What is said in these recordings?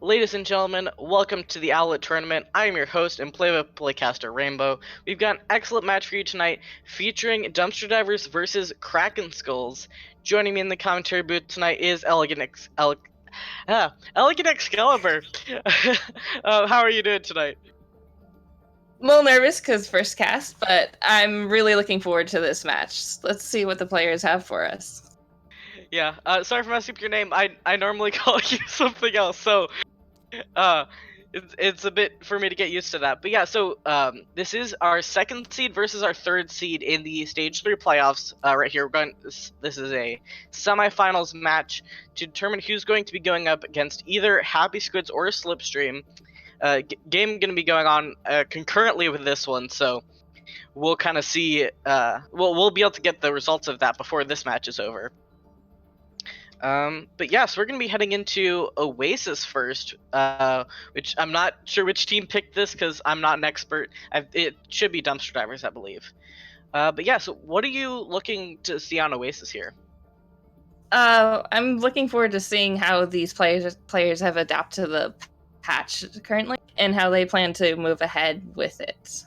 Ladies and gentlemen, welcome to the Owlet tournament. I am your host and play-by-playcaster Rainbow. We've got an excellent match for you tonight, featuring Dumpster Divers versus Kraken Skulls. Joining me in the commentary booth tonight is ElegantExcalibur. How are you doing tonight? A little nervous because first cast, but I'm really looking forward to this match. Let's see what the players have for us. Yeah, sorry for messing up your name. I normally call you something else, so uh it's a bit for me to get used to that. But yeah, so this is our second seed versus our third seed in the stage 3 playoffs. Right here, this is a semifinals match to determine who's going to be going up against either Happy Squids or Slipstream. Game gonna be going on concurrently with this one, so we'll kind of see. We'll be able to get the results of that before this match is over. But yeah, so we're gonna be heading into Oasis first, which I'm not sure which team picked this because I'm not an expert. It should be Dumpster Divers, I believe. But yeah, so what are you looking to see on Oasis here? I'm looking forward to seeing how these players have adapted to the patch currently and how they plan to move ahead with it.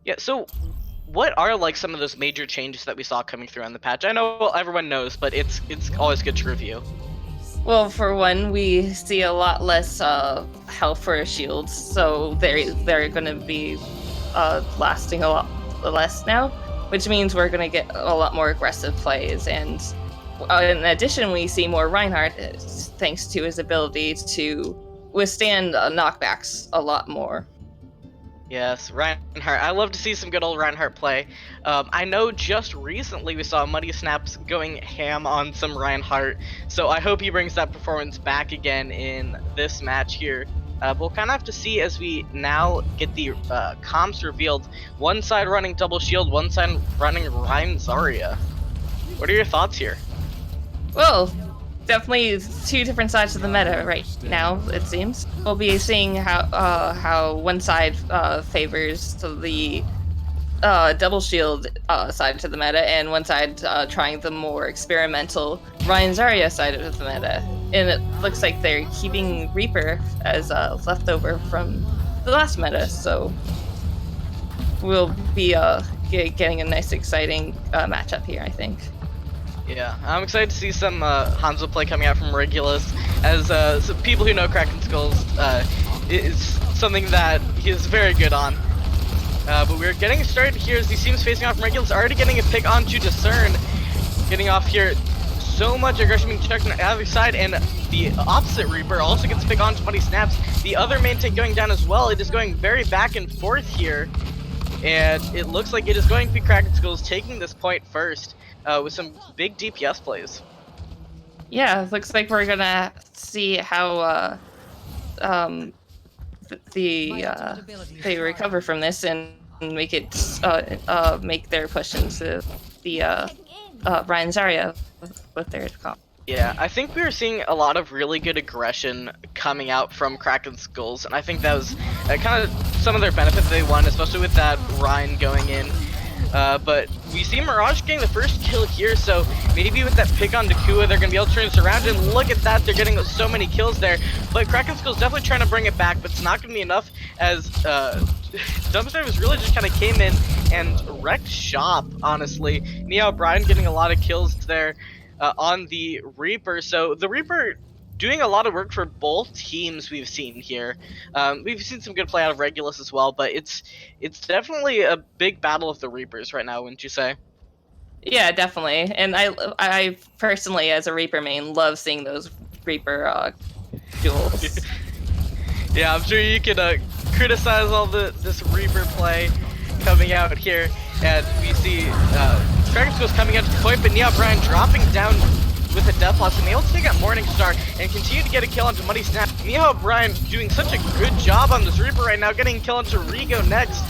Yeah, so what are like some of those major changes that we saw coming through on the patch? I know everyone knows, but it's always good to review. Well, for one, we see a lot less health for shields, so they're going to be lasting a lot less now, which means we're going to get a lot more aggressive plays. And in addition, we see more Reinhardt thanks to his ability to withstand knockbacks a lot more. Yes, Reinhardt. I love to see some good old Reinhardt play. I know just recently we saw Muddy Snaps going ham on some Reinhardt, so I hope he brings that performance back again in this match here. We'll kind of have to see as we now get the comps revealed. One side running double shield, one side running Rein Zarya. What are your thoughts here? Well, definitely two different sides of the meta right now, it seems. We'll be seeing how one side favors the double shield side to the meta, and one side trying the more experimental Rein Zarya side of the meta. And it looks like they're keeping Reaper as leftover from the last meta, so we'll be getting a nice, exciting matchup here, I think. Yeah, I'm excited to see some Hanzo play coming out from Regulus, as some people who know Kraken Skulls is something that he is very good on. But we're getting started here as he seems facing off from Regulus, already getting a pick onto Discern, getting off here. So much aggression being checked on the other side, and the opposite Reaper also gets a pick onto Muddy Snaps. The other main tank going down as well. It is going very back and forth here, and it looks like it is going to be Kraken Skulls taking this point first. With some big DPS plays. Yeah, looks like we're gonna see how they recover from this and make it make their push into the Rein Zarya with their comp. Yeah, I think we were seeing a lot of really good aggression coming out from Kraken Skulls, and I think that was kind of some of their benefit they won, especially with that Rein going in. But we see Mirage getting the first kill here, so maybe with that pick on Nakua, they're going to be able to turn this around, and look at that, they're getting so many kills there. But Kraken Skull's definitely trying to bring it back, but it's not going to be enough, as Dumpster was really just kind of came in and wrecked shop, honestly. Nia O'Brien getting a lot of kills there on the Reaper, so the Reaper doing a lot of work for both teams we've seen here. We've seen some good play out of Regulus as well, but it's definitely a big battle of the Reapers right now, wouldn't you say? Yeah, definitely. And I personally, as a Reaper main, love seeing those Reaper duels. Yeah, I'm sure you could criticize all this Reaper play coming out here, and we see Kraken Skulls coming out to the point, but Nia O'Brien dropping down with a death loss and able to take out Morningstar and continue to get a kill onto Muddy Snap. Nia O'Brien doing such a good job on this Reaper right now, getting a kill onto Rigo next.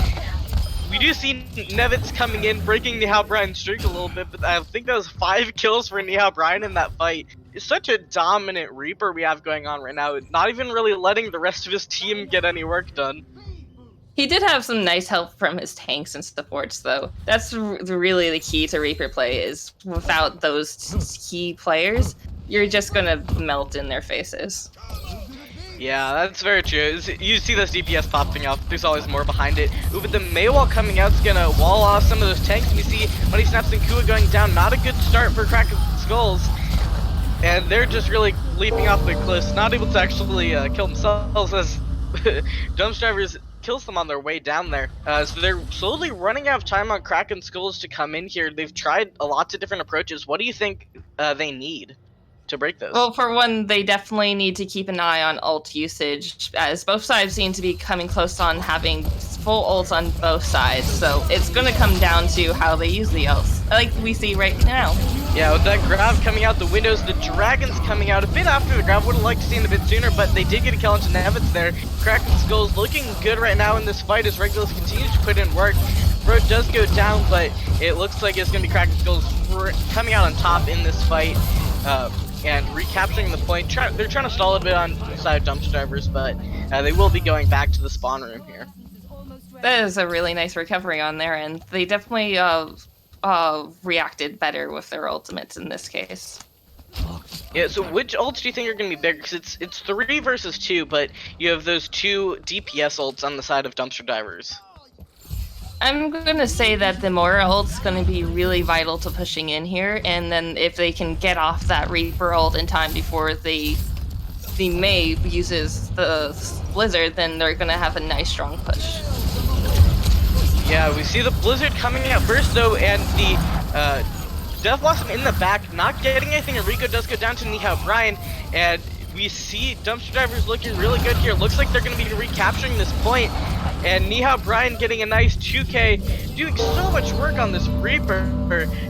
We do see Nevitz coming in, breaking Nia O'Brien's streak a little bit, but I think that was 5 kills for Nia O'Brien in that fight. It's such a dominant Reaper we have going on right now, not even really letting the rest of his team get any work done. He did have some nice help from his tanks and supports, though. That's really the key to Reaper play, is without those key players, you're just gonna melt in their faces. Yeah, that's very true. You see this DPS popping up, there's always more behind it. Ooh, but the Mei wall coming out is gonna wall off some of those tanks. We see Money Snaps and Kua going down. Not a good start for Kraken Skulls. And they're just really leaping off the cliffs, not able to actually kill themselves as Dumpster Drivers kills them on their way down there. So they're slowly running out of time on Kraken Skulls to come in here. They've tried a lot of different approaches. What do you think they need to break those? Well, for one, they definitely need to keep an eye on ult usage, as both sides seem to be coming close on having full ults on both sides. So it's going to come down to how they use the ults, like we see right now. Yeah, with that grab coming out the windows, the Dragon's coming out a bit after the grab. Would have liked to see it a bit sooner, but they did get a kill onto Nevitz there. Kraken Skulls looking good right now in this fight as Regulus continues to put in work. Bro does go down, but it looks like it's going to be Kraken Skulls coming out on top in this fight. And recapturing the point. They're trying to stall a bit on the side of Dumpster Drivers, but they will be going back to the spawn room here. That is a really nice recovery on their end. They definitely reacted better with their ultimates in this case. Yeah, so which ults do you think are going to be bigger? Because it's 3 versus 2, but you have those 2 DPS ults on the side of Dumpster Divers. I'm going to say that the Mora ult's going to be really vital to pushing in here, and then if they can get off that Reaper ult in time before the Mei uses the Blizzard, then they're going to have a nice strong push. Yeah, we see the Blizzard coming out first though, and the Death Blossom in the back, not getting anything, and Rico does go down to Nihao Brian, and we see Dumpster Drivers looking really good here. Looks like they're going to be recapturing this point. And Nihao Brian getting a nice 2k, doing so much work on this Reaper.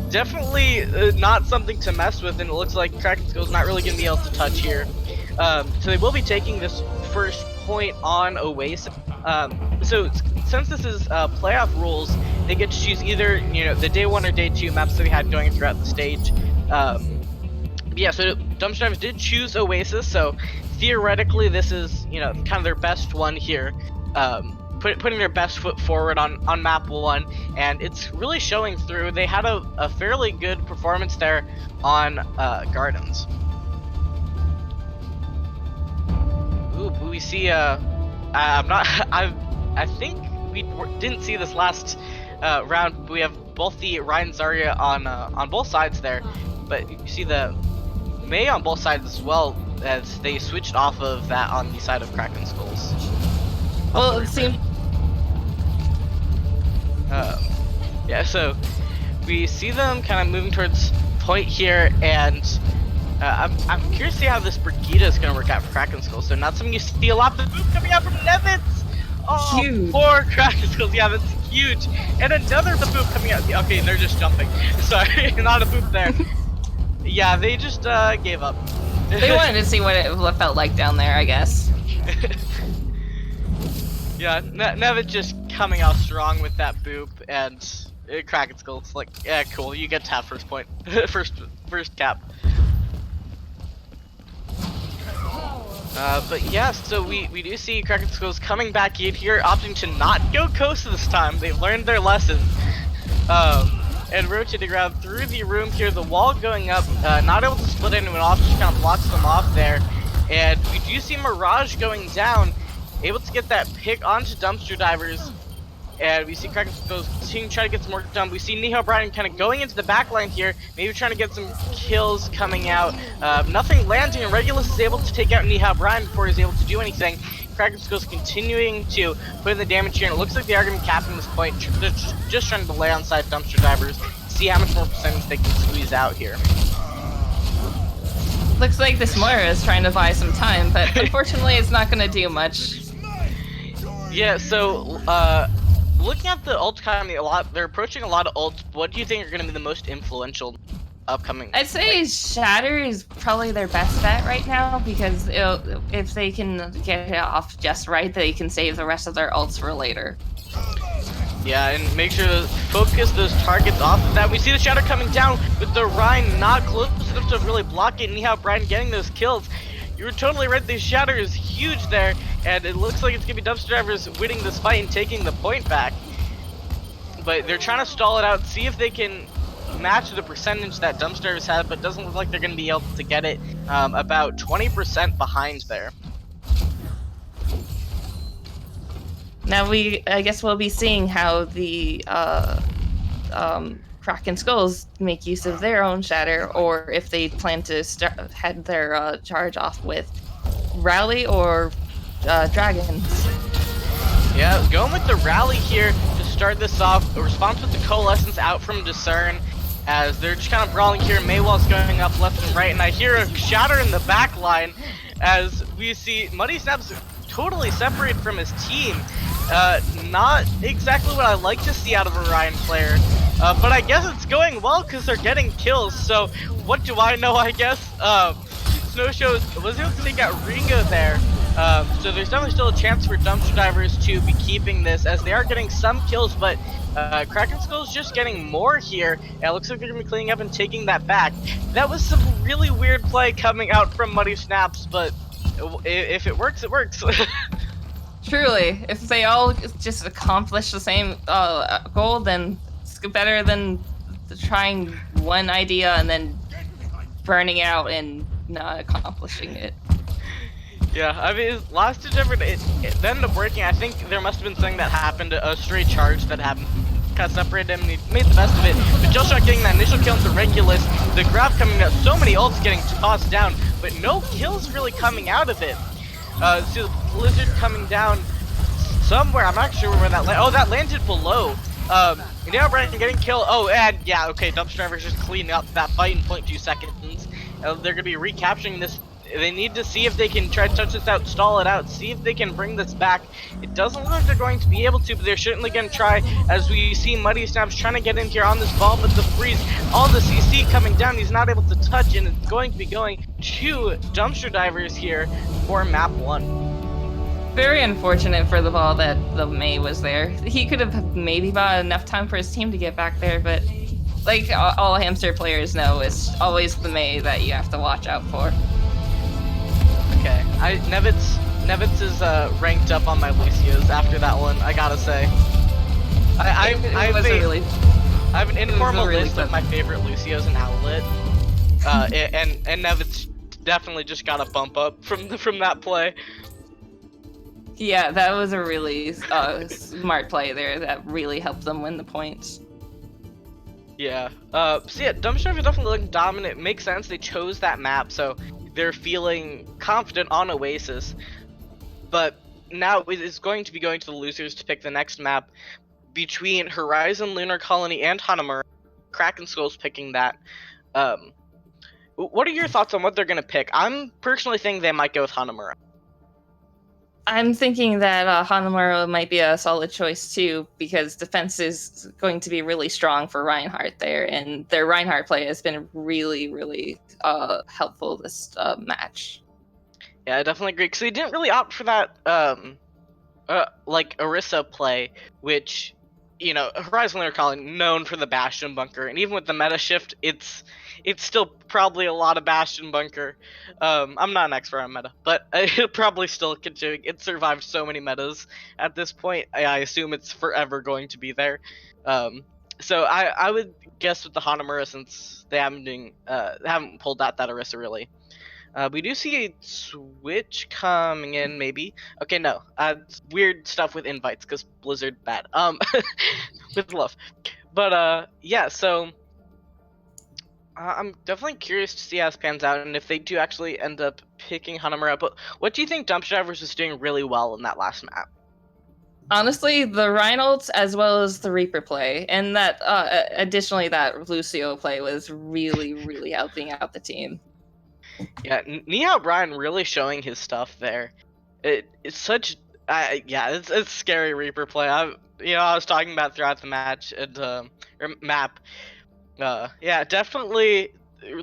Definitely not something to mess with, and it looks like Kraken Skull's not really going to be able to touch here. So they will be taking this first point on Oasis. So since this is playoff rules, they get to choose either the day 1 or day 2 maps that we had going throughout the stage. Yeah, so Dumpster Drivers did choose Oasis, so theoretically this is kind of their best one here. Putting their best foot forward on map 1, and it's really showing through. They had a fairly good performance there on Gardens. Ooh, we see I think we didn't see this last round. We have both the Ryan Zarya on both sides there, but you see the Mei on both sides as well, as they switched off of that on the side of Kraken Skulls. Well, it seemed. Yeah, so we see them kind of moving towards point here, and I'm curious to see how this Brigida is going to work out for Kraken Skulls. So not something you see a lot. The boop coming out from Nevitz! Oh, huge. Poor Kraken Skulls. Yeah, that's huge. And another boop coming out. Okay, they're just jumping. Sorry, not a boop there. Yeah, they just gave up. They wanted to see what it felt like down there, I guess. Yeah, Nevitz just coming out strong with that boop, and Kraken Skulls like, yeah, cool, you get to have first point, first cap. But yeah, so we do see Kraken Skulls coming back in here, opting to not go coast this time. They've learned their lesson. And rotating around through the room here, the wall going up, not able to split anyone off, just kind of blocks them off there. And we do see Mirage going down, able to get that pick onto Dumpster Divers. And we see Kraken Skulls continuing to try to get some work done. We see Nihao Brian kind of going into the back line here, maybe trying to get some kills coming out. Nothing landing, and Regulus is able to take out Nihao Brian before he's able to do anything. Kraken Skulls continuing to put in the damage here, and it looks like they are going to be capping this point. They're just trying to lay on side Dumpster Divers, see how much more percentage they can squeeze out here. Looks like this Moira is trying to buy some time, but unfortunately it's not going to do much. Yeah, so looking at the ult coming they're approaching a lot of ults. What do you think are going to be the most influential upcoming? I'd say Shatter is probably their best bet right now, because if they can get it off just right, they can save the rest of their ults for later. Yeah, and make sure to focus those targets off of that. We see the Shatter coming down with the Rhine not close enough to really block it. Nihao Brian getting those kills. You were totally right, the Shatter is huge there, and it looks like it's going to be Dumpster Drivers winning this fight and taking the point back. But they're trying to stall it out, see if they can match the percentage that Dumpster Drivers have, but it doesn't look like they're going to be able to get it. About 20% behind there. Now I guess we'll be seeing how the Kraken Skulls make use of their own shatter, or if they plan to head their charge off with Rally or Dragons. Yeah, going with the rally here to start this off. A response with the Coalescence out from Discern as they're just kind of brawling here. Maywell's going up left and right, and I hear a shatter in the back line as we see Muddy Snaps totally separated from his team. Not exactly what I like to see out of a Ryan player, but I guess it's going well because they're getting kills. So what do I know, I guess? Snowshow was able to take out Ringo there. So there's definitely still a chance for Dumpster Divers to be keeping this, as they are getting some kills, but Kraken Skull's just getting more here. And it looks like they're going to be cleaning up and taking that back. That was some really weird play coming out from Muddy Snaps, but if it works, it works. Truly, if they all just accomplish the same goal, then it's better than trying one idea and then burning out and not accomplishing it. Yeah, I mean, last ditch effort, it ended up working. I think there must have been something that happened, a straight charge that happened. Kind of separated him, and he made the best of it. But Jillshot getting that initial kill into Regulus, the grab coming out, so many ults getting tossed down, but no kills really coming out of it. See the Blizzard coming down somewhere, I'm not sure where that landed. Oh, that landed below. Now Brian getting killed. Oh, and yeah, okay, Dumpster Driver's just cleaning up that fight in 0.2 seconds. They're going to be recapturing this. They need to see if they can try to touch this out, stall it out, see if they can bring this back. It doesn't look like they're going to be able to, but they're certainly going to try, as we see Muddy Snaps trying to get in here on this ball, but the freeze, all the CC coming down, he's not able to touch, and it's going to be going to Dumpster Divers here for map 1. Very unfortunate for the ball that the May was there. He could have maybe bought enough time for his team to get back there, but like all hamster players know, it's always the May that you have to watch out for. Okay, Nevitz is ranked up on my Lucios after that one, I gotta say. I have an informal list of my favorite Lucios and Owlet, and Nevitz definitely just got a bump up from that play. Yeah, that was a really smart play there that really helped them win the points. Yeah, so yeah, Dumpster is definitely looking dominant. Makes sense, they chose that map, so they're feeling confident on Oasis. But now it is going to be going to the losers to pick the next map between Horizon, Lunar Colony, and Hanamura. Kraken Skull's picking that. What are your thoughts on what they're going to pick? I'm personally thinking they might go with Hanamura. I'm thinking that Hanamura might be a solid choice too, because defense is going to be really strong for Reinhardt there, and their Reinhardt play has been really, really helpful this match. Yeah, I definitely agree, because they didn't really opt for that, like, Orisa play, which, you know, Horizon Lunar Colony, known for the Bastion Bunker, and even with the meta shift, it's still probably a lot of Bastion Bunker. I'm not an expert on meta, but it'll probably still continue. It survived so many metas at this point. I assume it's forever going to be there. So I would guess with the Hanamura, since they haven't pulled that Orisa really. We do see a switch coming in, maybe. Okay, no. Weird stuff with invites, because Blizzard bad. With love. But, yeah, so I'm definitely curious to see how this pans out, and if they do actually end up picking Hanamura. But what do you think Dumpster Divers is doing really well in that last map? Honestly, the Reinholds as well as the Reaper play, and that additionally that Lucio play was really, really helping out the team. Yeah, Nia Brian really showing his stuff there. It's such, yeah, it's scary Reaper play. I was talking about throughout the match and or map. Yeah, definitely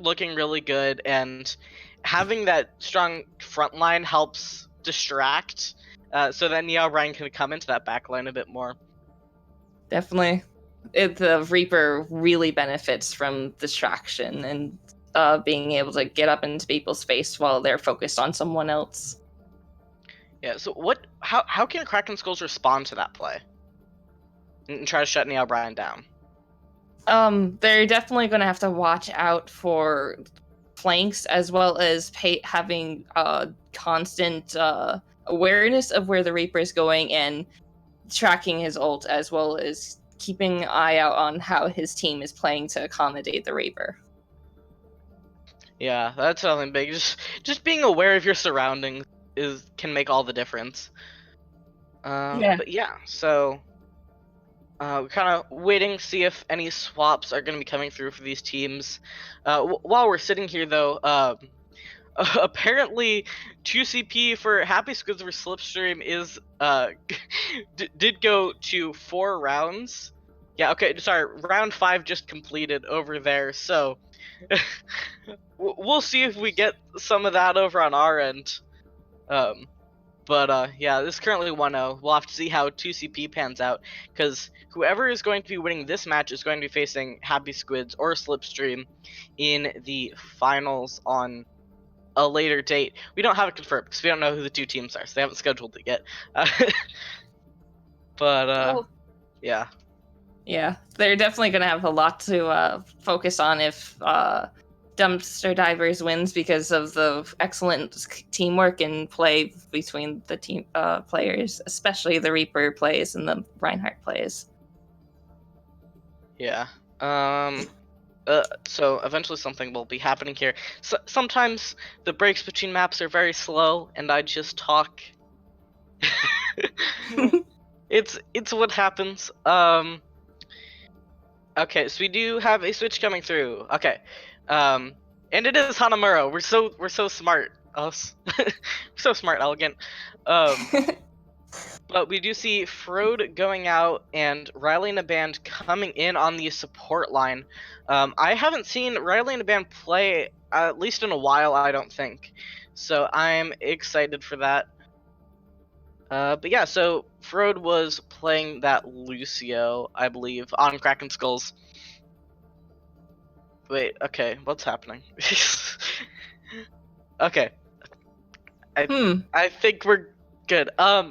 looking really good, and having that strong front line helps distract, so that Nia Brian can come into that back line a bit more. Definitely, the Reaper really benefits from distraction and being able to get up into people's face while they're focused on someone else. Yeah, so how can Kraken Skulls respond to that play and try to shut Nia Brian down? They're definitely going to have to watch out for flanks, as well as having constant awareness of where the Reaper is going, and tracking his ult as well as keeping an eye out on how his team is playing to accommodate the Reaper. Yeah, that's something big. Just being aware of your surroundings can make all the difference. But yeah, so we're kind of waiting to see if any swaps are going to be coming through for these teams. While we're sitting here, though, apparently 2CP for Happy Squids vs Slipstream is did go to 4 rounds. Yeah, okay, sorry, round 5 just completed over there, so we'll see if we get some of that over on our end. But yeah, this is currently 1-0. We'll have to see how 2CP pans out, because whoever is going to be winning this match is going to be facing Happy Squids or Slipstream in the finals on a later date. We don't have it confirmed because we don't know who the 2 teams are, so they haven't scheduled it yet. But yeah. Yeah, they're definitely going to have a lot to focus on if Dumpster Divers wins because of the excellent teamwork and play between the team players, especially the Reaper plays and the Reinhardt plays. Yeah. So eventually something will be happening here. So, sometimes the breaks between maps are very slow, and I just talk. It's what happens. Okay, so we do have a switch coming through. Okay, and it is Hanamura. We're so smart. Us, so smart, elegant. But we do see Frode going out and Riley and a band coming in on the support line. I haven't seen Riley and a band play at least in a while, I don't think. So I'm excited for that. But yeah, so Frode was playing that Lucio, I believe, on Kraken Skulls. Wait, okay, what's happening? Okay. I think we're good. I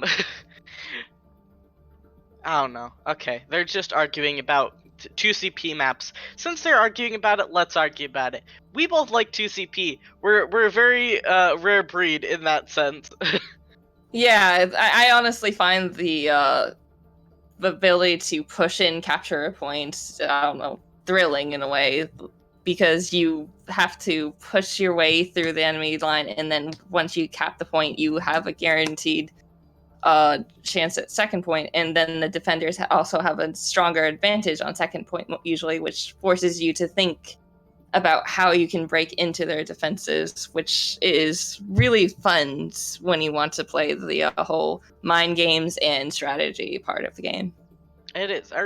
don't know. Okay, they're just arguing about 2CP maps. Since they're arguing about it, let's argue about it. We both like 2CP. We're a very rare breed in that sense. Yeah, I honestly find the ability to push in, capture a point, I don't know, thrilling in a way, because you have to push your way through the enemy line, and then once you cap the point, you have a guaranteed chance at second point, and then the defenders also have a stronger advantage on second point usually, which forces you to think about how you can break into their defenses, which is really fun when you want to play the whole mind games and strategy part of the game. It is. I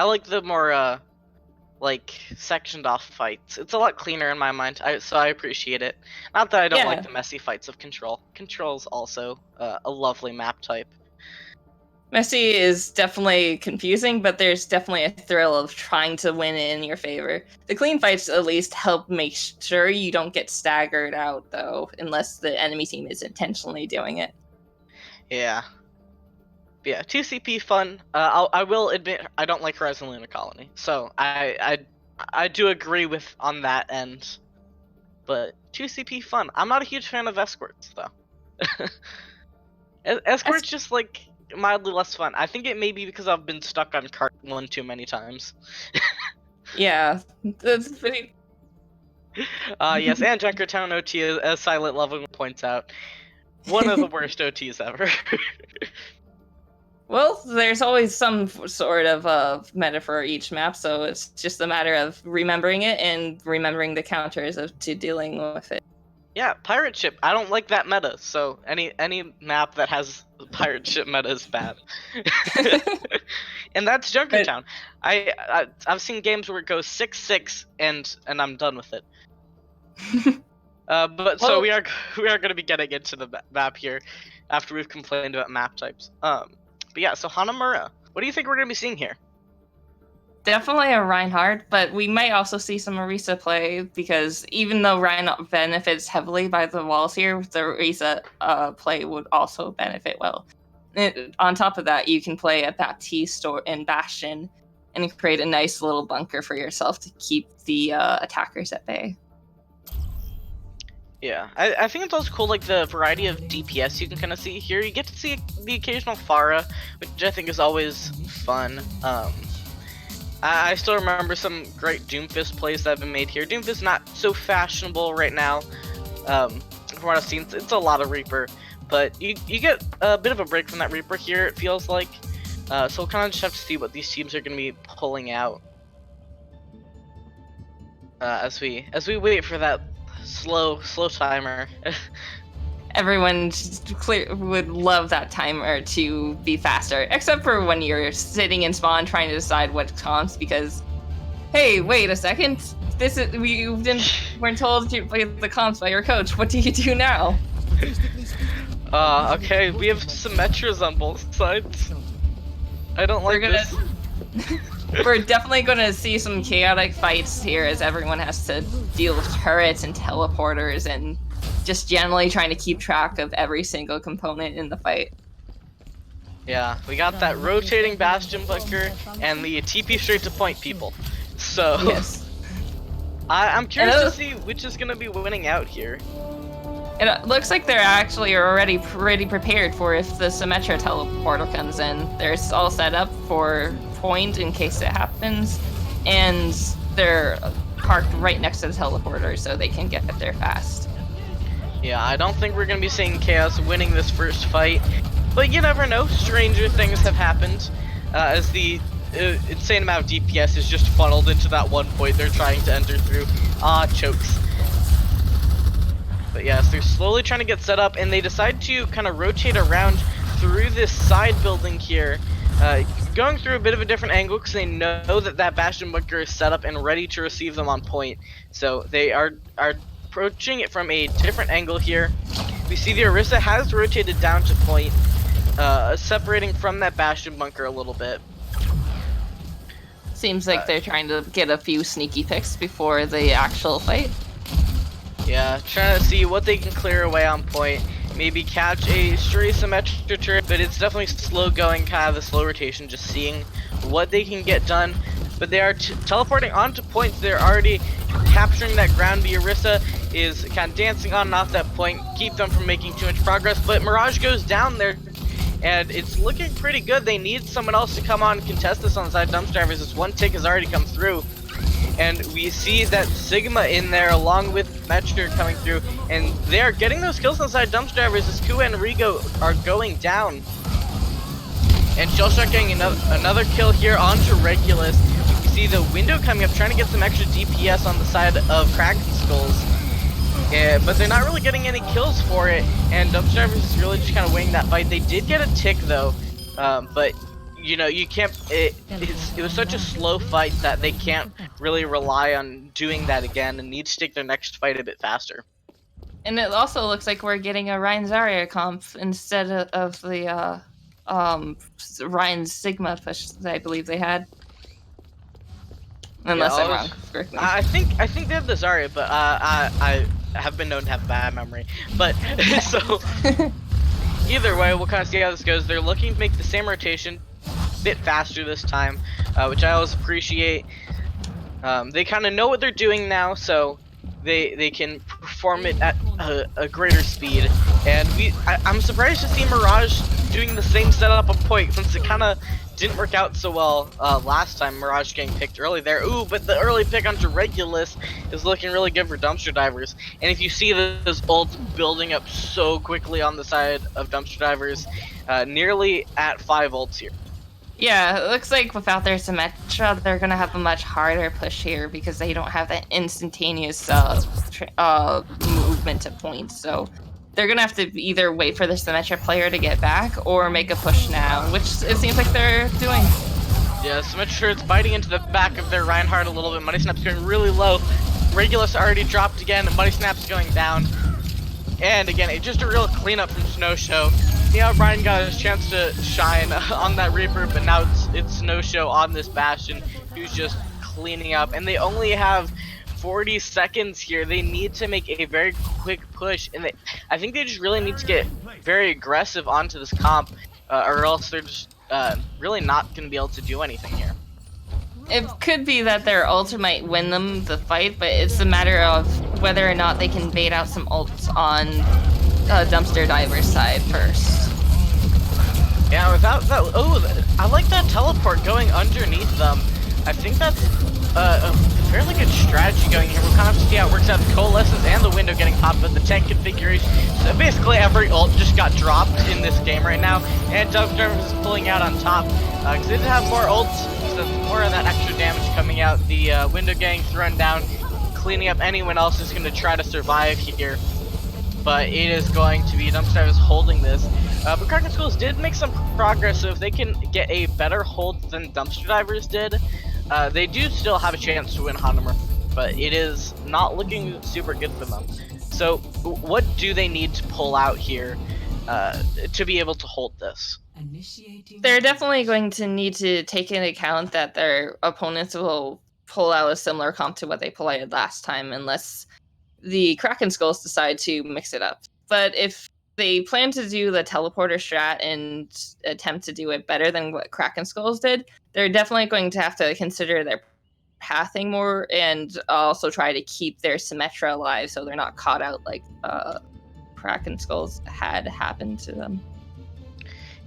like the more like sectioned off fights. It's a lot cleaner in my mind. So I appreciate it. Not that I don't like the messy fights of Control. Control's also a lovely map type. Messy is definitely confusing, but there's definitely a thrill of trying to win in your favor. The clean fights at least help make sure you don't get staggered out, though, unless the enemy team is intentionally doing it. Yeah. But yeah, 2CP fun. I will admit I don't like Horizon Lunar Colony, so I do agree with on that end. But 2CP fun. I'm not a huge fan of escorts though. Escorts just like mildly less fun. I think it may be because I've been stuck on cart 1 too many times. Yeah, that's pretty. Yes, and Junkertown OT, as Silent Loving points out, one of the worst OTs ever. Well, there's always some sort of meta for each map, so it's just a matter of remembering it and remembering the counters to dealing with it. Yeah, pirate ship. I don't like that meta, so any map that has pirate ship meta is bad. And that's Junkertown. I've seen games where it goes 6-6 and I'm done with it. So we are going to be getting into the map here after we've complained about map types. But yeah, so Hanamura, what do you think we're going to be seeing here? Definitely a Reinhardt, but we might also see some Orisa play, because even though Reinhardt benefits heavily by the walls here, the Orisa play would also benefit well. And on top of that, you can play a Baptiste and Bastion and create a nice little bunker for yourself to keep the attackers at bay. Yeah, I think it's also cool, like, the variety of DPS you can kind of see here. You get to see the occasional Pharah, which I think is always fun. I still remember some great Doomfist plays that have been made here. Doomfist not so fashionable right now. From what I've seen, it's a lot of Reaper, but you get a bit of a break from that Reaper here, it feels like. So we'll kind of just have to see what these teams are going to be pulling out as we wait for that slow timer. Everyone would love that timer to be faster, except for when you're sitting in spawn trying to decide what comps, because, hey, wait a second, weren't told to play the comps by your coach. What do you do now? Okay, we have Symmetras on both sides. I don't like this. We're definitely gonna see some chaotic fights here as everyone has to deal with turrets and teleporters and just generally trying to keep track of every single component in the fight. Yeah, we got that rotating Bastion bunker and the TP straight to point people. So yes. I'm curious to see which is gonna be winning out here. It looks like they're actually already pretty prepared for if the Symmetra teleporter comes in. They're all set up for point in case it happens, and they're parked right next to the teleporter so they can get there fast. Yeah, I don't think we're gonna be seeing Chaos winning this first fight, but you never know. Stranger things have happened as the insane amount of DPS is just funneled into that one point they're trying to enter through. Chokes. But yes, they're slowly trying to get set up, and they decide to kind of rotate around through this side building here, going through a bit of a different angle because they know that that Bastion bunker is set up and ready to receive them on point. So they are approaching it from a different angle here. We see the Orisa has rotated down to point, separating from that Bastion bunker a little bit. Seems like they're trying to get a few sneaky picks before the actual fight. Yeah, trying to see what they can clear away on point. Maybe catch a stray Symmetra turret, but it's definitely slow going, kind of the slow rotation, just seeing what they can get done. But they are teleporting onto points. They're already capturing that ground. The Orisa is kind of dancing on and off that point, keep them from making too much progress. But Mirage goes down there, and it's looking pretty good. They need someone else to come on and contest this on the side of Dumpster Divers. This one tick has already come through. And we see that Sigma in there along with Metcher coming through, and they are getting those kills inside Dumpster Divers as Kua and Rigo are going down. And Shellshock getting another kill here onto Regulus. You see the window coming up, trying to get some extra DPS on the side of Kraken Skulls. Yeah, but they're not really getting any kills for it, and Dumpster Divers is really just kind of winning that fight. They did get a tick though, but you know, you can't, it was such a slow fight that they can't really rely on doing that again and need to take their next fight a bit faster. And it also looks like we're getting a Ryan Zarya comp instead of the Ryan Sigma push that I believe they had. Unless I'm wrong. I think they have the Zarya, but I have been known to have a bad memory. But so either way, we'll kind of see how this goes. They're looking to make the same rotation, bit faster this time, which I always appreciate. They kind of know what they're doing now, so they can perform it at a greater speed. And I'm surprised to see Mirage doing the same setup on point, since it kind of didn't work out so well last time. Mirage getting picked early there. Ooh, but the early pick onto Regulus is looking really good for Dumpster Divers. And if you see those ults building up so quickly on the side of Dumpster Divers, nearly at 5 ults here. Yeah, it looks like without their Symmetra, they're gonna have a much harder push here because they don't have that instantaneous movement to points. So they're gonna have to either wait for the Symmetra player to get back or make a push now, which it seems like they're doing. Yeah, Symmetra's biting into the back of their Reinhardt a little bit. Money Snap's going really low. Regulus already dropped again. Money Snap's going down. And again, it's just a real cleanup from Snowshow. Yeah, Brian got his chance to shine on that Reaper, but now it's Snowshow on this Bastion who's just cleaning up. And they only have 40 seconds here. They need to make a very quick push, and I think they just really need to get very aggressive onto this comp, or else they're just really not going to be able to do anything here. It could be that their ult might win them the fight, but it's a matter of whether or not they can bait out some ults on Dumpster Diver's side first. Yeah, without that, oh, I like that teleport going underneath them. I think that's a fairly good strategy going here. We'll kind of have to see how it works out. The Coalescence and the window getting popped with the tank configuration. So basically every ult just got dropped in this game right now, and Dumpster is pulling out on top. Because they did have more ults, so more of that extra damage coming out. The window getting thrown down, cleaning up anyone else who's going to try to survive here. But it is going to be Dumpster is holding this. But Kraken Schools did make some progress, so if they can get a better hold than Dumpster Divers did, they do still have a chance to win Hanamur, but it is not looking super good for them. So what do they need to pull out here to be able to hold this? They're definitely going to need to take into account that their opponents will pull out a similar comp to what they played last time, unless the Kraken Skulls decide to mix it up. But if they plan to do the teleporter strat and attempt to do it better than what Kraken Skulls did, they're definitely going to have to consider their pathing more and also try to keep their Symmetra alive so they're not caught out like Kraken Skulls had happened to them.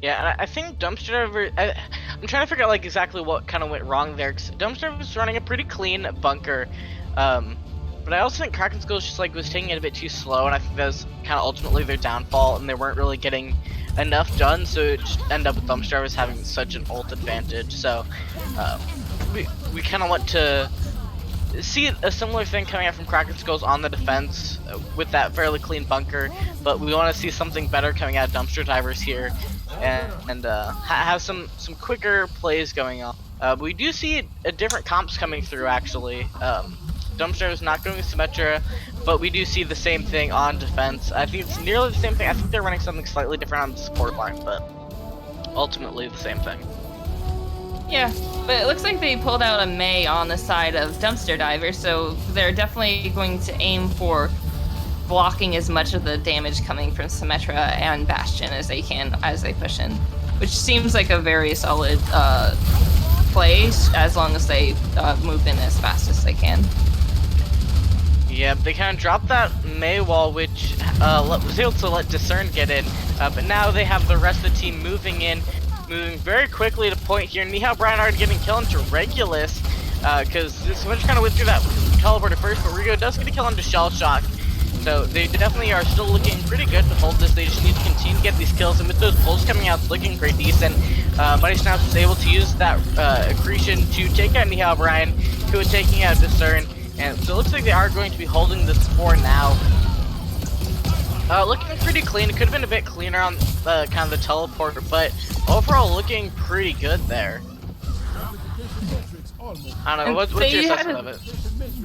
Yeah, I think Dumpster Diver, I'm trying to figure out like exactly what kind of went wrong there, because Dumpster Diver was running a pretty clean bunker. But I also think Kraken Skulls just like was taking it a bit too slow, and I think that was kind of ultimately their downfall, and they weren't really getting enough done, so it just ended up with Dumpster Divers having such an ult advantage. So we kind of want to see a similar thing coming out from Kraken Skulls on the defense with that fairly clean bunker, but we want to see something better coming out of Dumpster Divers here, and have some quicker plays going on. We do see a different comps coming through actually. Dumpster is not going with Symmetra, but we do see the same thing on defense. I think it's nearly the same thing. I think they're running something slightly different on the support line, but ultimately the same thing. Yeah, but it looks like they pulled out a Mei on the side of Dumpster Diver, so they're definitely going to aim for blocking as much of the damage coming from Symmetra and Bastion as they can as they push in, which seems like a very solid play as long as they move in as fast as they can. Yeah, they kind of dropped that Mei wall, which was able to let Discern get in, but now they have the rest of the team moving in, moving very quickly to point here. Nihao Breinhardt getting killed into Regulus, because Symmetra kind of went through that teleporter first, but Rigo does get a kill into Shell Shock. So they definitely are still looking pretty good to hold this. They just need to continue to get these kills, and with those pulls coming out, it's looking pretty decent. Mighty Snaps was able to use that accretion to take out Nihao Brian, who was taking out Discern. And so it looks like they are going to be holding this for now. Looking pretty clean. It could have been a bit cleaner on kind of the teleporter, but overall looking pretty good there. I don't know, what's your assessment of it?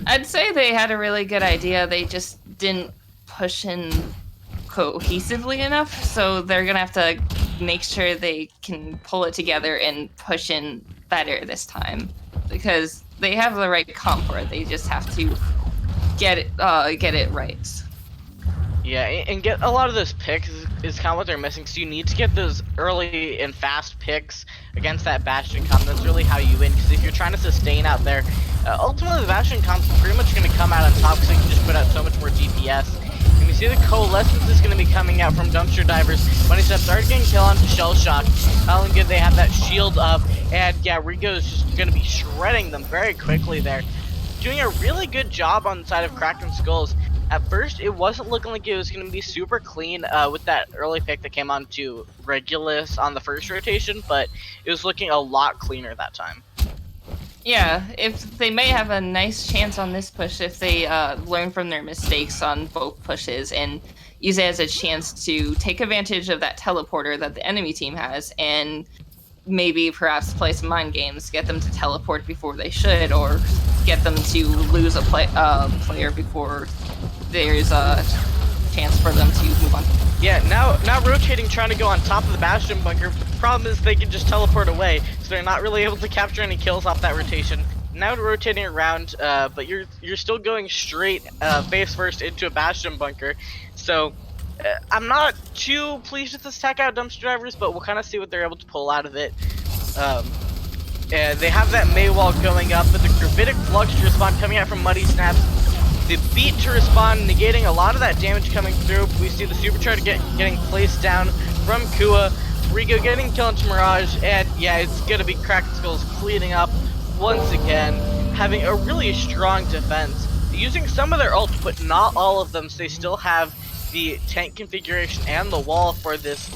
I'd say they had a really good idea. They just didn't push in cohesively enough, so they're gonna have to make sure they can pull it together and push in better this time, because they have the right comp for it. They just have to get it right. Yeah, and get a lot of those picks is kind of what they're missing. So you need to get those early and fast picks against that Bastion comp. That's really how you win, because if you're trying to sustain out there, ultimately the Bastion comp's pretty much going to come out on top, because they can just put out so much more DPS. And we see the Coalescence is going to be coming out from Dumpster Divers. Money Steps are getting killed onto Shell Shock. Not good, they have that shield up, and yeah, Rigo is just going to be shredding them very quickly there. Doing a really good job on the side of Kraken Skulls. At first, it wasn't looking like it was going to be super clean with that early pick that came onto Regulus on the first rotation, but it was looking a lot cleaner that time. Yeah, if they may have a nice chance on this push if they learn from their mistakes on both pushes and use it as a chance to take advantage of that teleporter that the enemy team has and maybe perhaps play some mind games, get them to teleport before they should, or get them to lose a player before there's a chance for them to move on. Yeah, now rotating, trying to go on top of the Bastion bunker. But the problem is they can just teleport away, so they're not really able to capture any kills off that rotation. Now rotating around, but you're still going straight face first into a Bastion bunker. So I'm not too pleased with this tech out Dumpster Divers, but we'll kind of see what they're able to pull out of it. And they have that Mei wall going up, but the Gravitic Flux respawn coming out from Muddy Snaps the beat to respond, negating a lot of that damage coming through. We see the supercharge getting placed down from Kua. Rigo getting killed into Mirage, and yeah, it's gonna be Kraken Skulls cleaning up once again, having a really strong defense. Using some of their ults, but not all of them, so they still have the tank configuration and the wall for this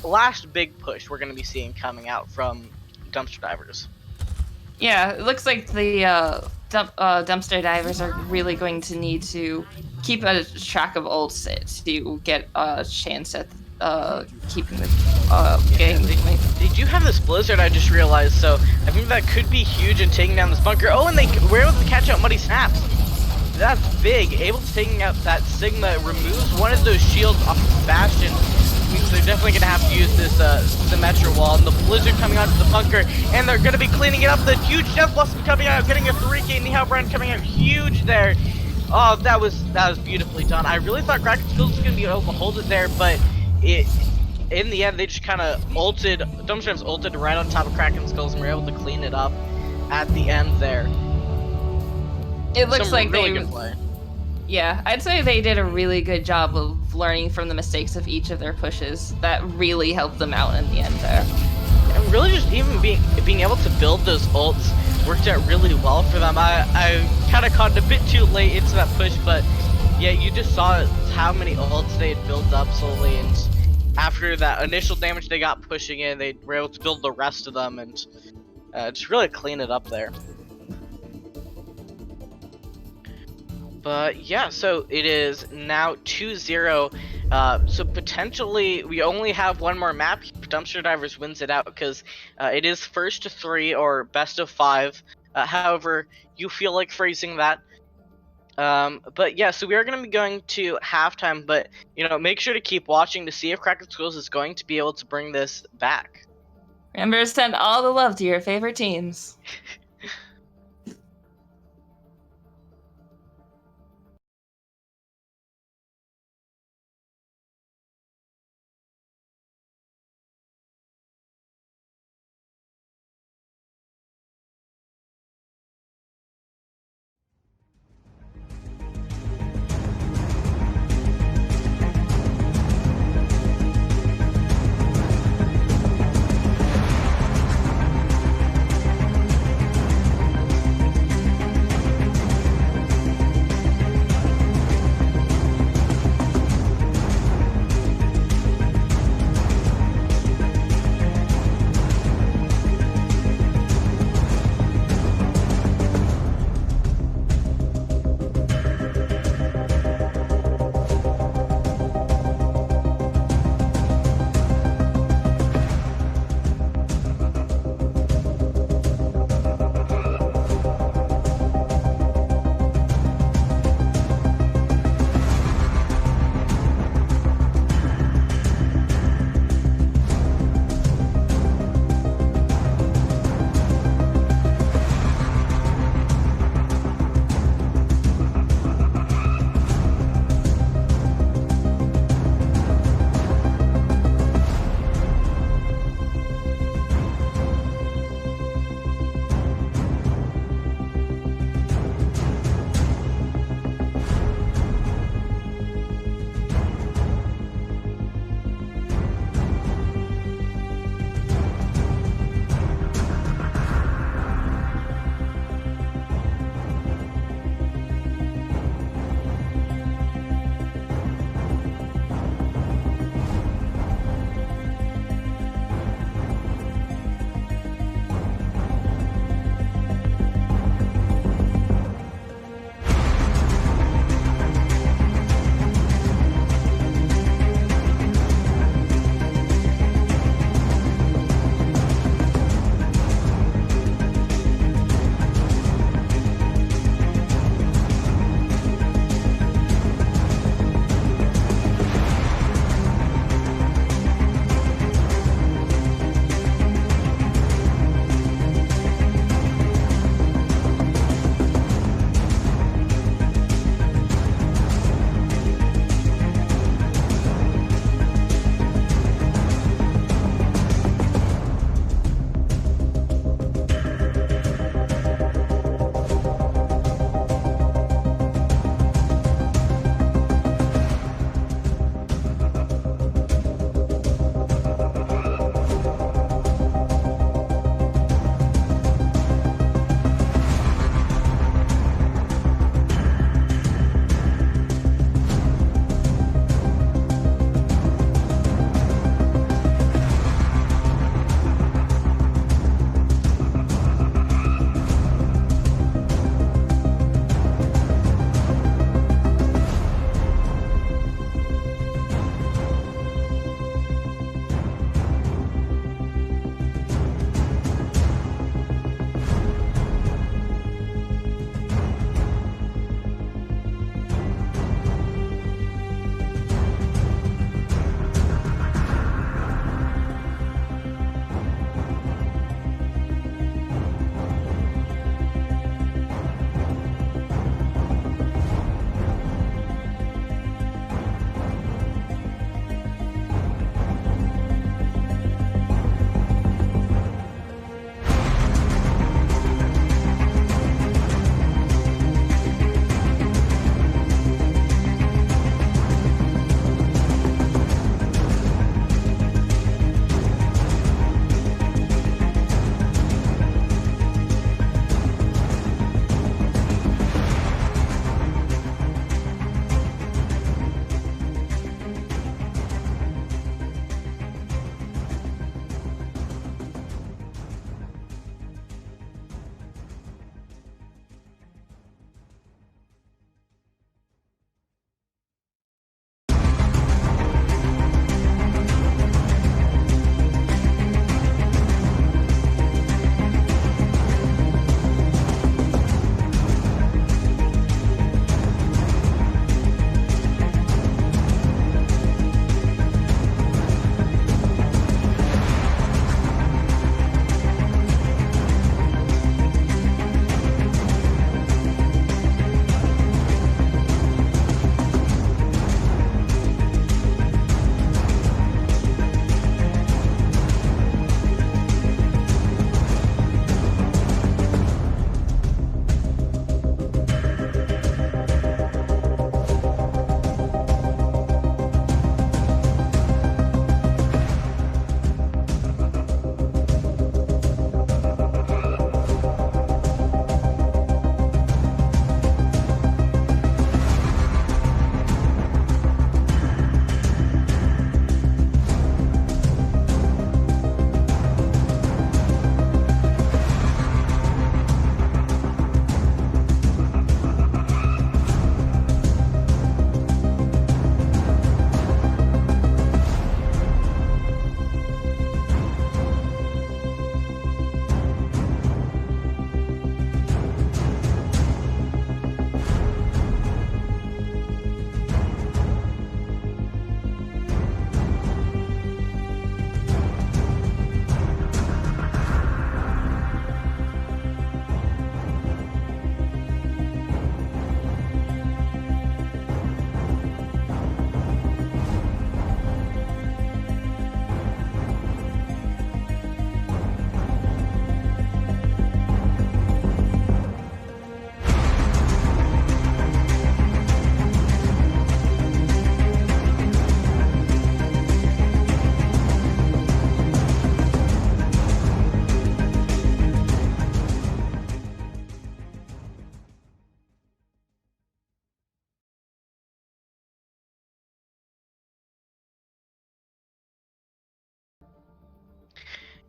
last big push we're gonna be seeing coming out from Dumpster Divers. Yeah, it looks like the dumpster divers are really going to need to keep a track of ults to get a chance at keeping the game. They do have this blizzard, I just realized, so I think that could be huge in taking down this bunker. Oh, and they were able to catch out Muddy Snaps. That's big. Able to taking out that Sigma, removes one of those shields off of Bastion. Means they're definitely gonna have to use this Symmetra wall, and the blizzard coming out to the bunker, and they're gonna be cleaning it up. The huge Death Blossom coming out, getting a 3K Nihao Brand coming out huge there. Oh, that was beautifully done. I really thought Kraken Skulls was gonna be able to hold it there, but in the end they just kind of ulted. Dumpsters ulted right on top of Kraken Skulls, and were able to clean it up at the end there. It looks like really good play. Yeah, I'd say they did a really good job of learning from the mistakes of each of their pushes. That really helped them out in the end there. And really just even being able to build those ults worked out really well for them. I kind of caught it a bit too late into that push, but yeah, you just saw how many ults they had built up slowly, and after that initial damage they got pushing in, they were able to build the rest of them and just really clean it up there. But yeah, so it is now 2-0. So potentially we only have one more map. Dumpster Divers wins it out because it is first to 3 or best of 5. However you feel like phrasing that. But yeah, so we are going to be going to halftime. But you know, make sure to keep watching to see if Kraken Schools is going to be able to bring this back. Remember to send all the love to your favorite teams.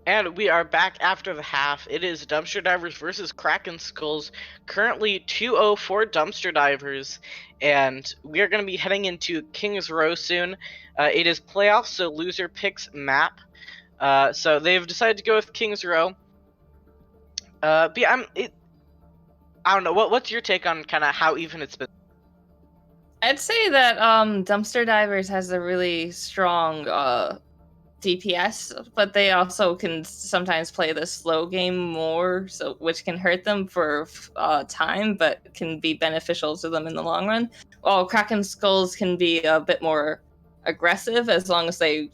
And we are back after the half. It is Dumpster Divers versus Kraken Skulls. Currently 2-0 for Dumpster Divers. And we are going to be heading into King's Row soon. It is playoffs, so loser picks map. So they've decided to go with King's Row. But yeah, I don't know. What's your take on kind of how even it's been? I'd say that Dumpster Divers has a really strong DPS, but they also can sometimes play the slow game more, so which can hurt them for time, but can be beneficial to them in the long run. While Kraken Skulls can be a bit more aggressive as long as they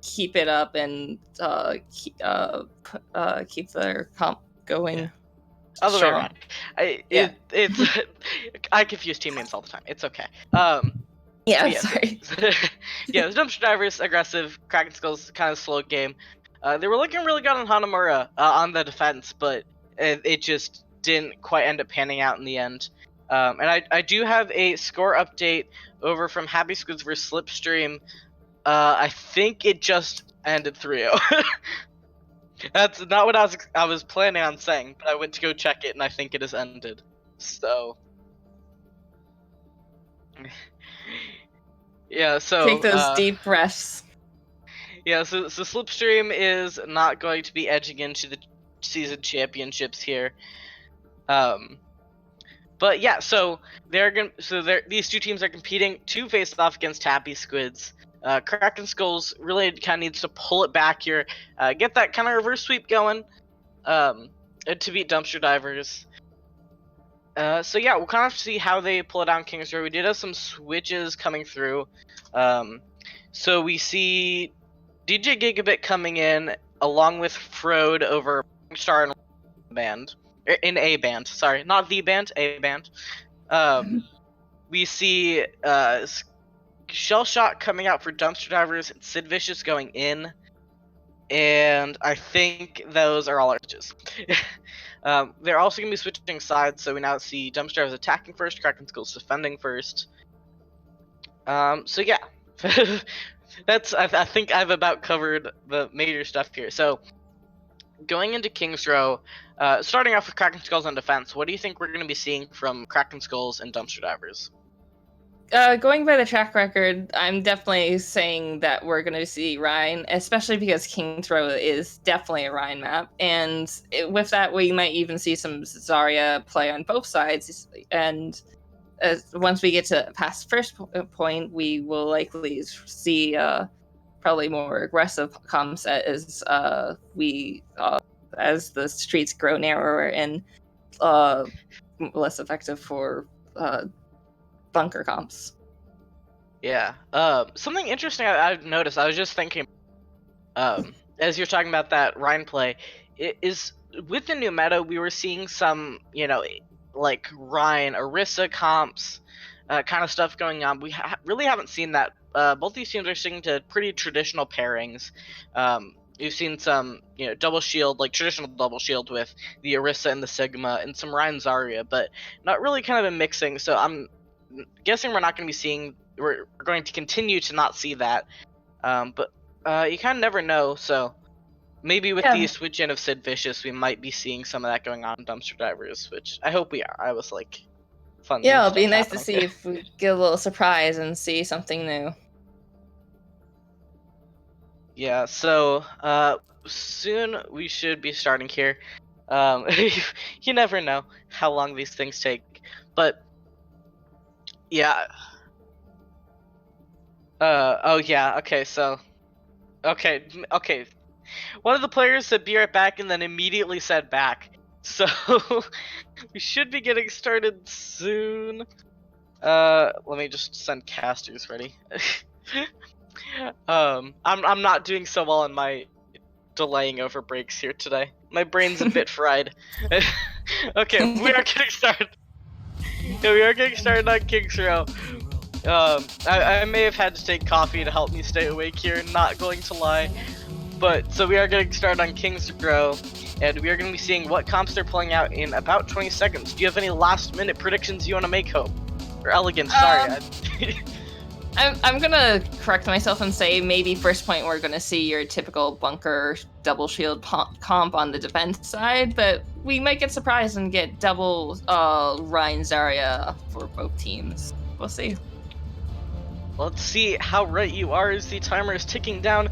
keep it up and keep their comp going. Yeah. Other way around. It's I confuse team names all the time. It's okay. Sorry. Yeah, the Dumpster Divers aggressive, Kraken Skulls kind of slow game. They were looking really good on Hanamura on the defense, but it just didn't quite end up panning out in the end. And I do have a score update over from Happy Squids vs Slipstream. I think it just ended 3-0. That's not what I was planning on saying, but I went to go check it, and I think it has ended. So, yeah. So take those deep breaths. Yeah. So Slipstream is not going to be edging into the season championships here. But yeah. So these two teams are competing to face off against Happy Squids. Kraken Skulls really kind of needs to pull it back here, get that kind of reverse sweep going, to beat Dumpster Divers. So yeah, we'll kind of see how they pull it out in King's Row. We did have some switches coming through. So we see DJ Gigabit coming in along with Frode over Star in A band. Sorry, not the band, A band. We see Shell Shot coming out for Dumpster Divers, and Sid Vicious going in, and I think those are all our switches. They're also going to be switching sides, so we now see Dumpster Divers attacking first, Kraken Skulls defending first. So yeah, I think I've about covered the major stuff here. So going into King's Row, starting off with Kraken Skulls on defense, what do you think we're going to be seeing from Kraken Skulls and Dumpster Divers? Going by the track record, I'm definitely saying that we're going to see Rhine, especially because King's Row is definitely a Rhine map. And with that, we might even see some Zarya play on both sides. And once we get to past first point, we will likely see probably more aggressive comp set as as the streets grow narrower and less effective for bunker comps. Yeah. Something interesting I've noticed, I was just thinking, as you're talking about that Rhine play, is with the new meta, we were seeing some, like Rhine, Orisa comps, kind of stuff going on. We really haven't seen that. Both these teams are sticking to pretty traditional pairings. We've seen some, double shield, like traditional double shield with the Orisa and the Sigma, and some Rhine Zarya, but not really kind of a mixing. So I'm guessing we're going to continue to not see that, but you kind of never know. So maybe with the switch in of Sid Vicious, we might be seeing some of that going on in Dumpster Divers, which I hope we are. I was like, fun. Yeah, it'll be nice to see if we get a little surprise and see something new. Yeah, so soon we should be starting here. You never know how long these things take, but yeah. Oh yeah. Okay. So. Okay. One of the players said "be right back" and then immediately said "back." So we should be getting started soon. Let me just send casters ready. I'm not doing so well in my delaying over breaks here today. My brain's a bit fried. Okay, we are getting started. Yeah, we are getting started on King's Row. I may have had to take coffee to help me stay awake here, not going to lie. But, so we are getting started on King's Row, and we are going to be seeing what comps they're pulling out in about 20 seconds. Do you have any last minute predictions you want to make, Hope? Or Elegant, sorry. I'm gonna correct myself and say maybe first point we're gonna see your typical bunker double shield comp on the defense side, but we might get surprised and get double Ryan Zarya for both teams. We'll see. Let's see how right you are as the timer is ticking down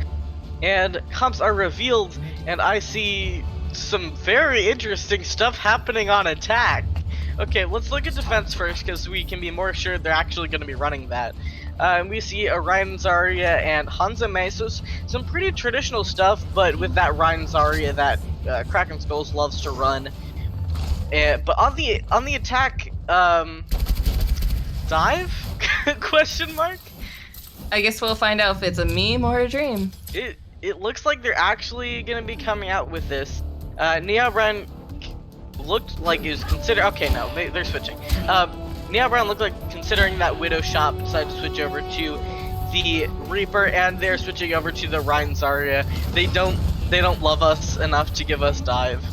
and comps are revealed, and I see some very interesting stuff happening on attack. Okay, let's look at defense first because we can be more sure they're actually going to be running that. We see a Ryan Zarya and Hansa Mei, so some pretty traditional stuff, but with that Ryan Zarya that Kraken Skulls loves to run. But on the attack, dive? Question mark? I guess we'll find out if it's a meme or a dream. It looks like they're actually going to be coming out with this. Nia Bren looked like he was considering. Okay, no, they're switching. Nia Brown looked like considering that Widow shop, decided to switch over to the Reaper, and they're switching over to the Ryan Zarya. They don't love us enough to give us dive.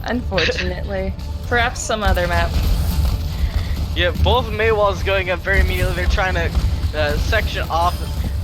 Unfortunately. Perhaps some other map. Yeah, both Maywalls going up very immediately. They're trying to section off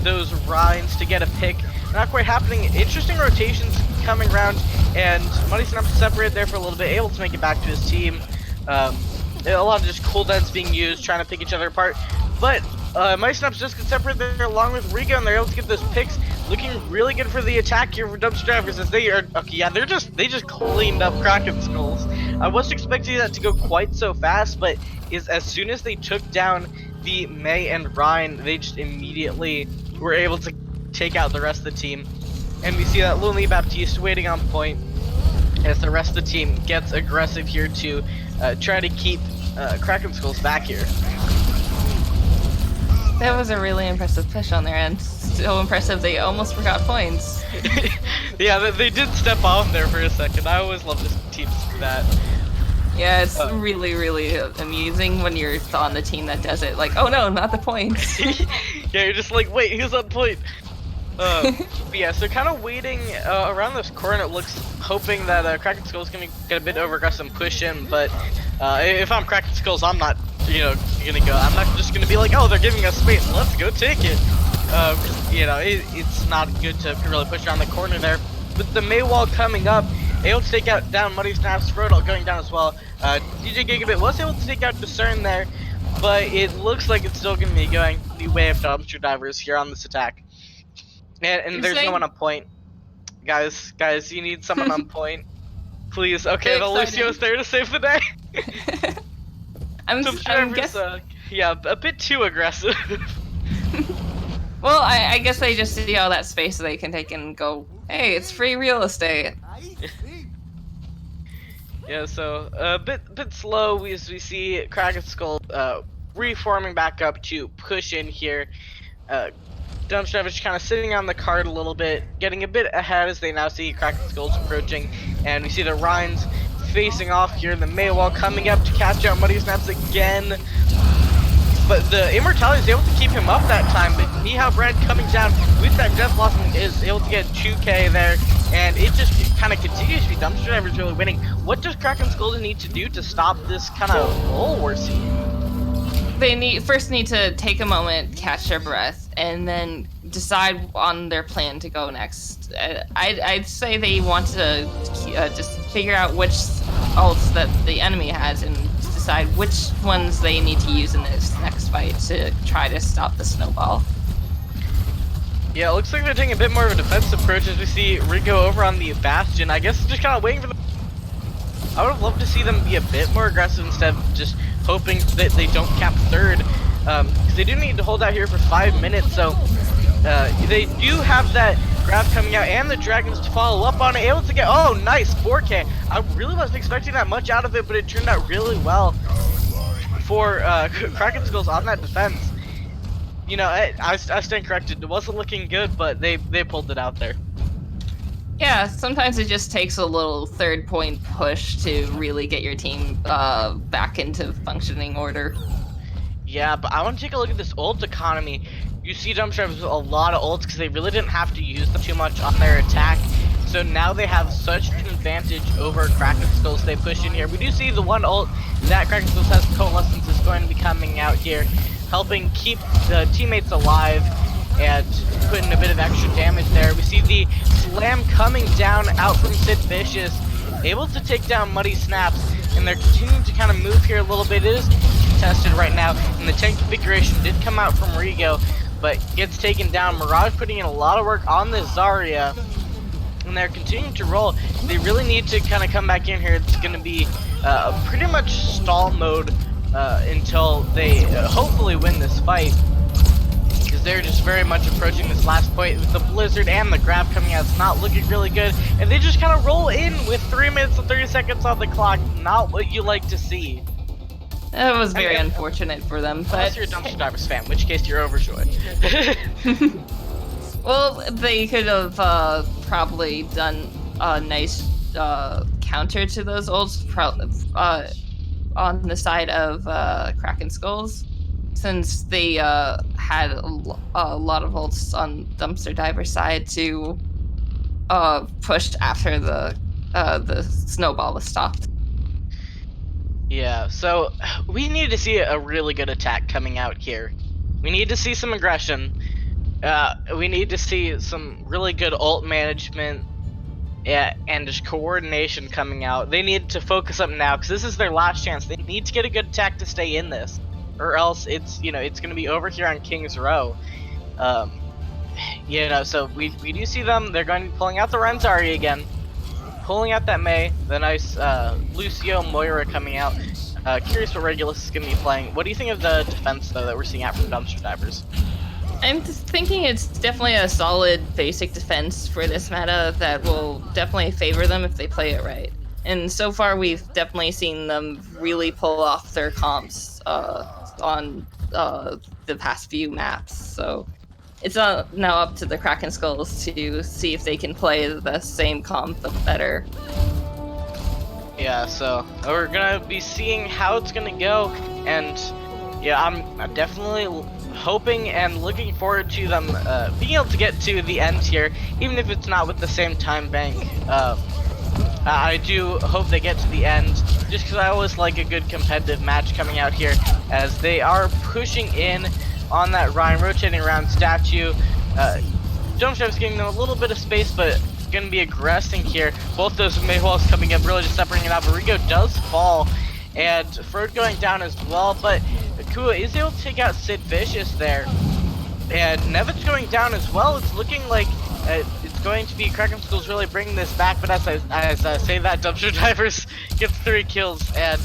those Ryans to get a pick. Not quite happening. Interesting rotations coming around, and Muddy Snap separated there for a little bit, able to make it back to his team. A lot of just cooldowns being used, trying to pick each other apart. But Muddy Snap's just get separated there along with Riga, and they're able to get those picks. Looking really good for the attack here for Dumpster Drivers as they are. Okay, yeah, they just cleaned up Kraken Skulls. I wasn't expecting that to go quite so fast, but as soon as they took down the Mei and Ryan, they just immediately were able to take out the rest of the team. And we see that Lonely Baptiste waiting on point as the rest of the team gets aggressive here to try to keep Kraken Skulls back here. That was a really impressive push on their end. So impressive they almost forgot points. Yeah, they did step off there for a second. I always love this teams do that. Yeah, it's really, really amusing when you're on the team that does it. Like, oh no, not the points. Yeah, you're just like, wait, he's on point. But yeah, so kind of waiting around this corner, it looks, hoping that Kraken Skulls gonna get a bit over aggressive and push in. But if I'm Kraken Skulls, I'm not, gonna go. I'm not just gonna be like, oh, they're giving us space, let's go take it. It's not good to really push around the corner there. With the Maywall coming up, able to take out down Muddy Snap's Frodo going down as well. DJ Gigabit was able to take out Discern there, but it looks like it's still going to be going the way of Dumpster Divers here on this attack. And there's no one on point. Guys, you need someone on point. Please. Okay, the Lucio's there to save the day. I'm guessing. Yeah, a bit too aggressive. Well, I guess they just see all that space they can take and go, hey, it's free real estate. Yeah, so a bit slow as we see Kraken Skull reforming back up to push in here. Dumpster kind of sitting on the card a little bit, getting a bit ahead as they now see Kraken Skulls approaching, and we see the Ryans facing off here. The Maywall coming up to catch out Muddy Snaps again. But the Immortality is able to keep him up that time, but Nihao Brad coming down with that Death Blossom is able to get 2k there, and it just kind of continues to be Dumpster Divers really winning. What does Kraken Skulls need to do to stop this kind of roll we're seeing? They first need to take a moment, catch their breath, and then decide on their plan to go next. I'd say they want to just figure out which ults that the enemy has and decide which ones they need to use in this next fight to try to stop the snowball. Yeah, it looks like they're taking a bit more of a defensive approach as we see Rigo over on the Bastion. I guess just kind of waiting for them. I would have loved to see them be a bit more aggressive instead of just hoping that they don't cap third. Because they do need to hold out here for 5 minutes, so they do have that grab coming out and the Dragons to follow up on it, able to get, oh nice, 4k. I really wasn't expecting that much out of it, but it turned out really well for Kraken Skulls on that defense. I stand corrected, it wasn't looking good, but they pulled it out there. Yeah, sometimes it just takes a little third point push to really get your team back into functioning order. Yeah, but I want to take a look at this ult economy. You see Dumpster with a lot of ults because they really didn't have to use them too much on their attack. So now they have such an advantage over Kraken Skulls. They push in here. We do see the one ult that Kraken Skulls has, Coalescence, is going to be coming out here. helping keep the teammates alive and putting a bit of extra damage there. We see the slam coming down out from Sid Vicious, able to take down Muddy Snaps, and they're continuing to kind of move here a little bit. It is contested right now, and the tank configuration did come out from Rigo, but gets taken down. Mirage putting in a lot of work on this Zarya, and they're continuing to roll. They really need to kind of come back in here. It's going to be pretty much stall mode until they hopefully win this fight, because they're just very much approaching this last point with the blizzard and the grab coming out. It's not looking really good, and they just kind of roll in with 3 minutes and 30 seconds on the clock. Not what you like to see. It was very unfortunate for them, but unless you're a Dumpster Divers fan, in which case you're overjoyed. Well, they could have probably done a nice counter to those ults on the side of Kraken Skulls, since they had a lot of ults on Dumpster Diver side to push after the snowball was stopped. Yeah, so we need to see a really good attack coming out here. We need to see some aggression. We need to see some really good ult management and just coordination coming out. They need to focus up now, because this is their last chance. They need to get a good attack to stay in this, or else it's it's going to be over here on King's Row. So we do see them. They're going to be pulling out the Renzari again, pulling out that Mei, the nice Lucio Moira coming out. Curious what Regulus is going to be playing. What do you think of the defense, though, that we're seeing out from Dumpster Divers? I'm thinking it's definitely a solid basic defense for this meta that will definitely favor them if they play it right. And so far, we've definitely seen them really pull off their comps on the past few maps. So it's now up to the Kraken Skulls to see if they can play the same comp but better. Yeah, so we're gonna be seeing how it's gonna go, and yeah, I'm definitely hoping and looking forward to them being able to get to the end here, even if it's not with the same time bank. I do hope they get to the end, just because I always like a good competitive match coming out here, as they are pushing in on that Ryan, rotating around statue. Jumpshot's giving them a little bit of space, but going to be aggressing here. Both those Maywalls coming up, really just separating it out. But Rigo does fall, and Frode going down as well, but Kua is able to take out Sid Vicious there. And Nevit's going down as well. It's looking like it's going to be Kraken Skulls really bringing this back, but as I say that, Dumpster Divers gets 3 kills, and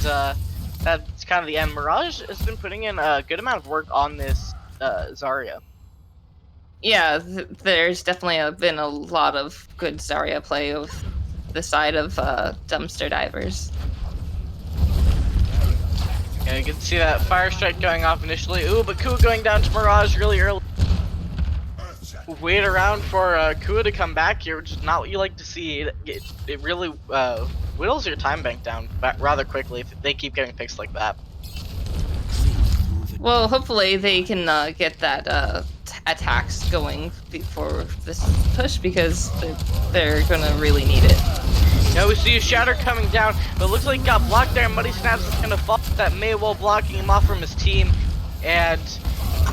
that's kind of the end. Mirage has been putting in a good amount of work on this Zarya. Yeah, there's definitely been a lot of good Zarya play of the side of Dumpster Divers. Yeah, you can see that fire strike going off initially. Ooh, but Kua going down to Mirage really early. Wait around for Kua to come back here, which is not what you like to see. It really whittles your time bank down rather quickly if they keep getting picks like that. Well, hopefully they can get that attacks going for this push, because they're gonna really need it. Now we see a Shatter coming down, but it looks like he got blocked there. Muddy Snaps is gonna fall. That Maywall blocking him off from his team, and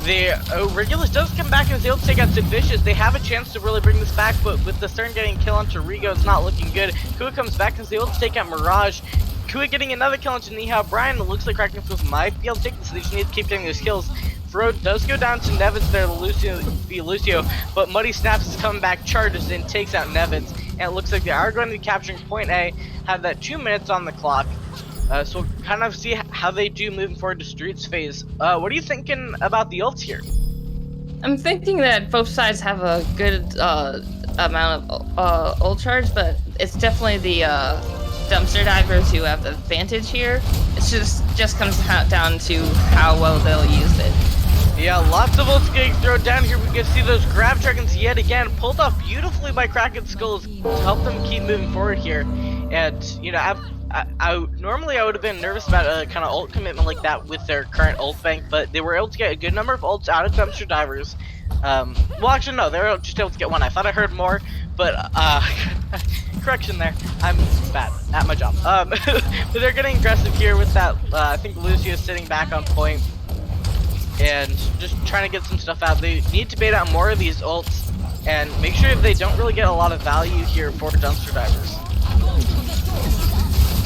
the Regulus does come back and is able to take out Sid Vicious. They have a chance to really bring this back, but with the Stern getting kill onto Rigo, it's not looking good. Kua comes back and is able to take out Mirage. Kua getting another kill onto Nihao Brian. It looks like Kraken Skulls might be able to take this, so they just need to keep getting those kills. Frode does go down to Nevitz there, Lucio, but Muddy Snaps is coming back, charges in, takes out Nevitz, and it looks like they are going to be capturing point A, have that 2 minutes on the clock. So we'll kind of see how they do moving forward to Streets phase. What are you thinking about the ults here? I'm thinking that both sides have a good amount of ult charge, but it's definitely the Dumpster Divers who have the advantage here. It just comes down to how well they'll use it. Yeah, lots of ults getting thrown down here. We can see those grab dragons yet again, pulled off beautifully by Kraken Skulls to help them keep moving forward here. And normally I would have been nervous about a kind of ult commitment like that with their current ult bank, but they were able to get a good number of ults out of Dumpster Divers. Well, actually no, they were just able to get 1. I thought I heard more, but correction there, I'm bad at my job. But they're getting aggressive here with that. I think Lucio is sitting back on point. and just trying to get some stuff out. They need to bait out more of these ults and make sure they don't really get a lot of value here for dumpster divers.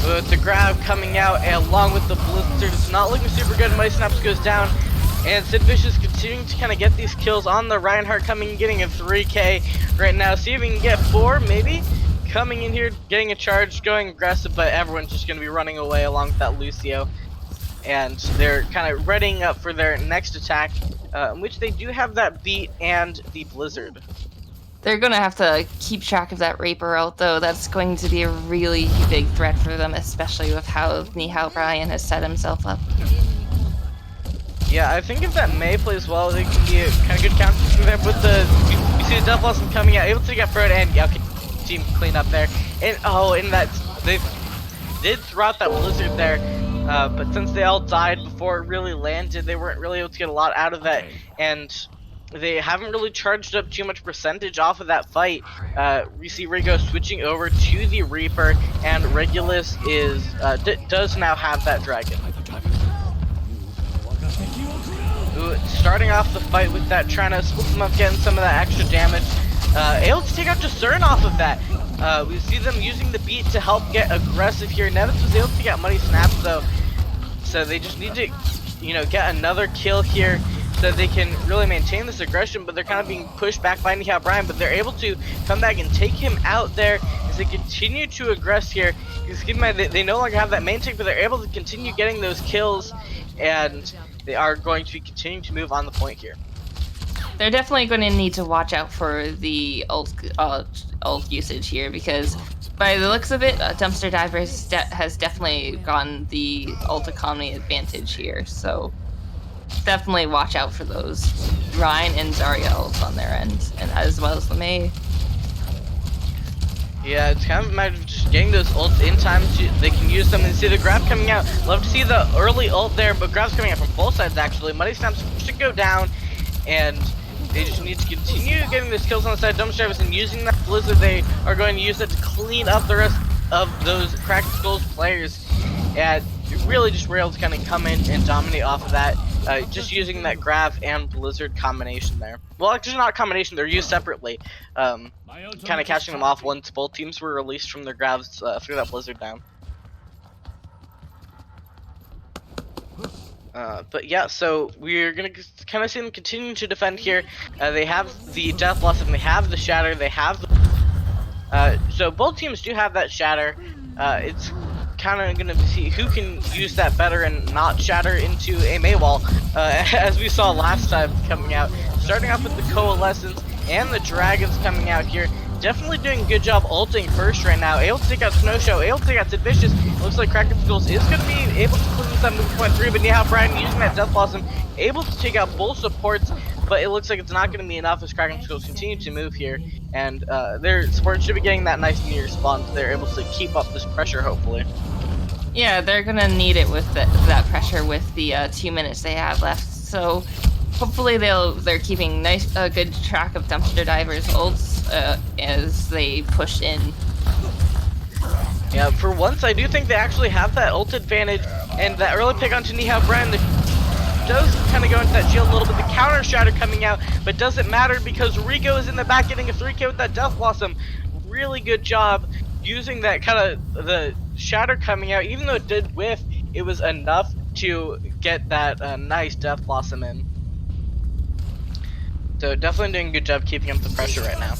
With the grab coming out and along with the blizzard, it's not looking super good. Mighty Snaps goes down, and Sidfish is continuing to kind of get these kills on the Reinhardt, coming and getting a 3k right now. See if we can get 4 maybe. Coming in here, getting a charge, going aggressive, but everyone's just going to be running away along with that Lucio. And they're kind of readying up for their next attack, in which they do have that beat and the blizzard. They're going to have to keep track of that Reaper out, though. That's going to be a really big threat for them, especially with how Brian has set himself up. Yeah, I think if that Mei plays well, they can be a kind of good counter from there. But you see the Death Blossom coming out, able to get Fred, and yeah, okay, team clean up there. And in that they did throw out that blizzard there, but since they all died before it really landed, they weren't really able to get a lot out of that, and they haven't really charged up too much percentage off of that fight. We see Rigo switching over to the Reaper, and Regulus is does now have that dragon. Ooh, starting off the fight with that, trying to split them up, getting some of that extra damage. Able to take out Discern off of that. We see them using the beat to help get aggressive here. Nevis was able to get Money Snaps though, so they just need to, get another kill here so that they can really maintain this aggression, but they're kind of being pushed back by Nihao Brian, but they're able to come back and take him out there as they continue to aggress here. Because keep in mind, they no longer have that main tank, but they're able to continue getting those kills, and they are going to be continuing to move on the point here. They're definitely going to need to watch out for the ult usage here, because by the looks of it, Dumpster Divers has definitely gotten the ult economy advantage here, so definitely watch out for those Ryan and Zarya ults on their end, and as well as the Mei. Yeah, it's kind of a matter of just getting those ults in time they can use them. And see the grab coming out. Love to see the early ult there, but grab's coming out from both sides actually. Money Snaps should go down, and they just need to continue getting those kills on the side. Dumpster Divers and using that blizzard, they are going to use it to clean up the rest of those Kraken Skulls players. And really just were able to kind of come in and dominate off of that. Just using that grab and blizzard combination there. Well, actually not combination, they're used separately. Kind of catching them off once both teams were released from their grabs through that blizzard down. But yeah, so we're gonna kind of see them continuing to defend here. They have the Death Blossom, they have the Shatter, they have the... so both teams do have that Shatter. It's kind of going to see who can use that better and not shatter into a Mei wall, as we saw last time coming out. Starting off with the Coalescence and the Dragons coming out here. Definitely doing a good job ulting first right now. Able to take out Snowshow, able to take out Sid Vicious. Looks like Kraken Skulls is going to be able to clean this up moving point 3, but Nihao Brian using that Death Blossom, able to take out both supports, but it looks like it's not going to be enough as Kraken Skulls continue to move here, and their support should be getting that nice near spawn, so they're able to keep up this pressure hopefully. Yeah, they're gonna need it with that pressure with the 2 minutes they have left. So hopefully they're keeping good track of Dumpster Divers ults as they push in. Yeah, for once I do think they actually have that ult advantage, and that early pick onto Nihao Brian does kind of go into that shield a little bit. The counter shatter coming out, but doesn't matter because Rigo is in the back getting a 3k with that Death Blossom. Really good job using that kind of the shatter coming out. Even though it did whiff, it was enough to get that nice Death Blossom in. So definitely doing a good job keeping up the pressure right now.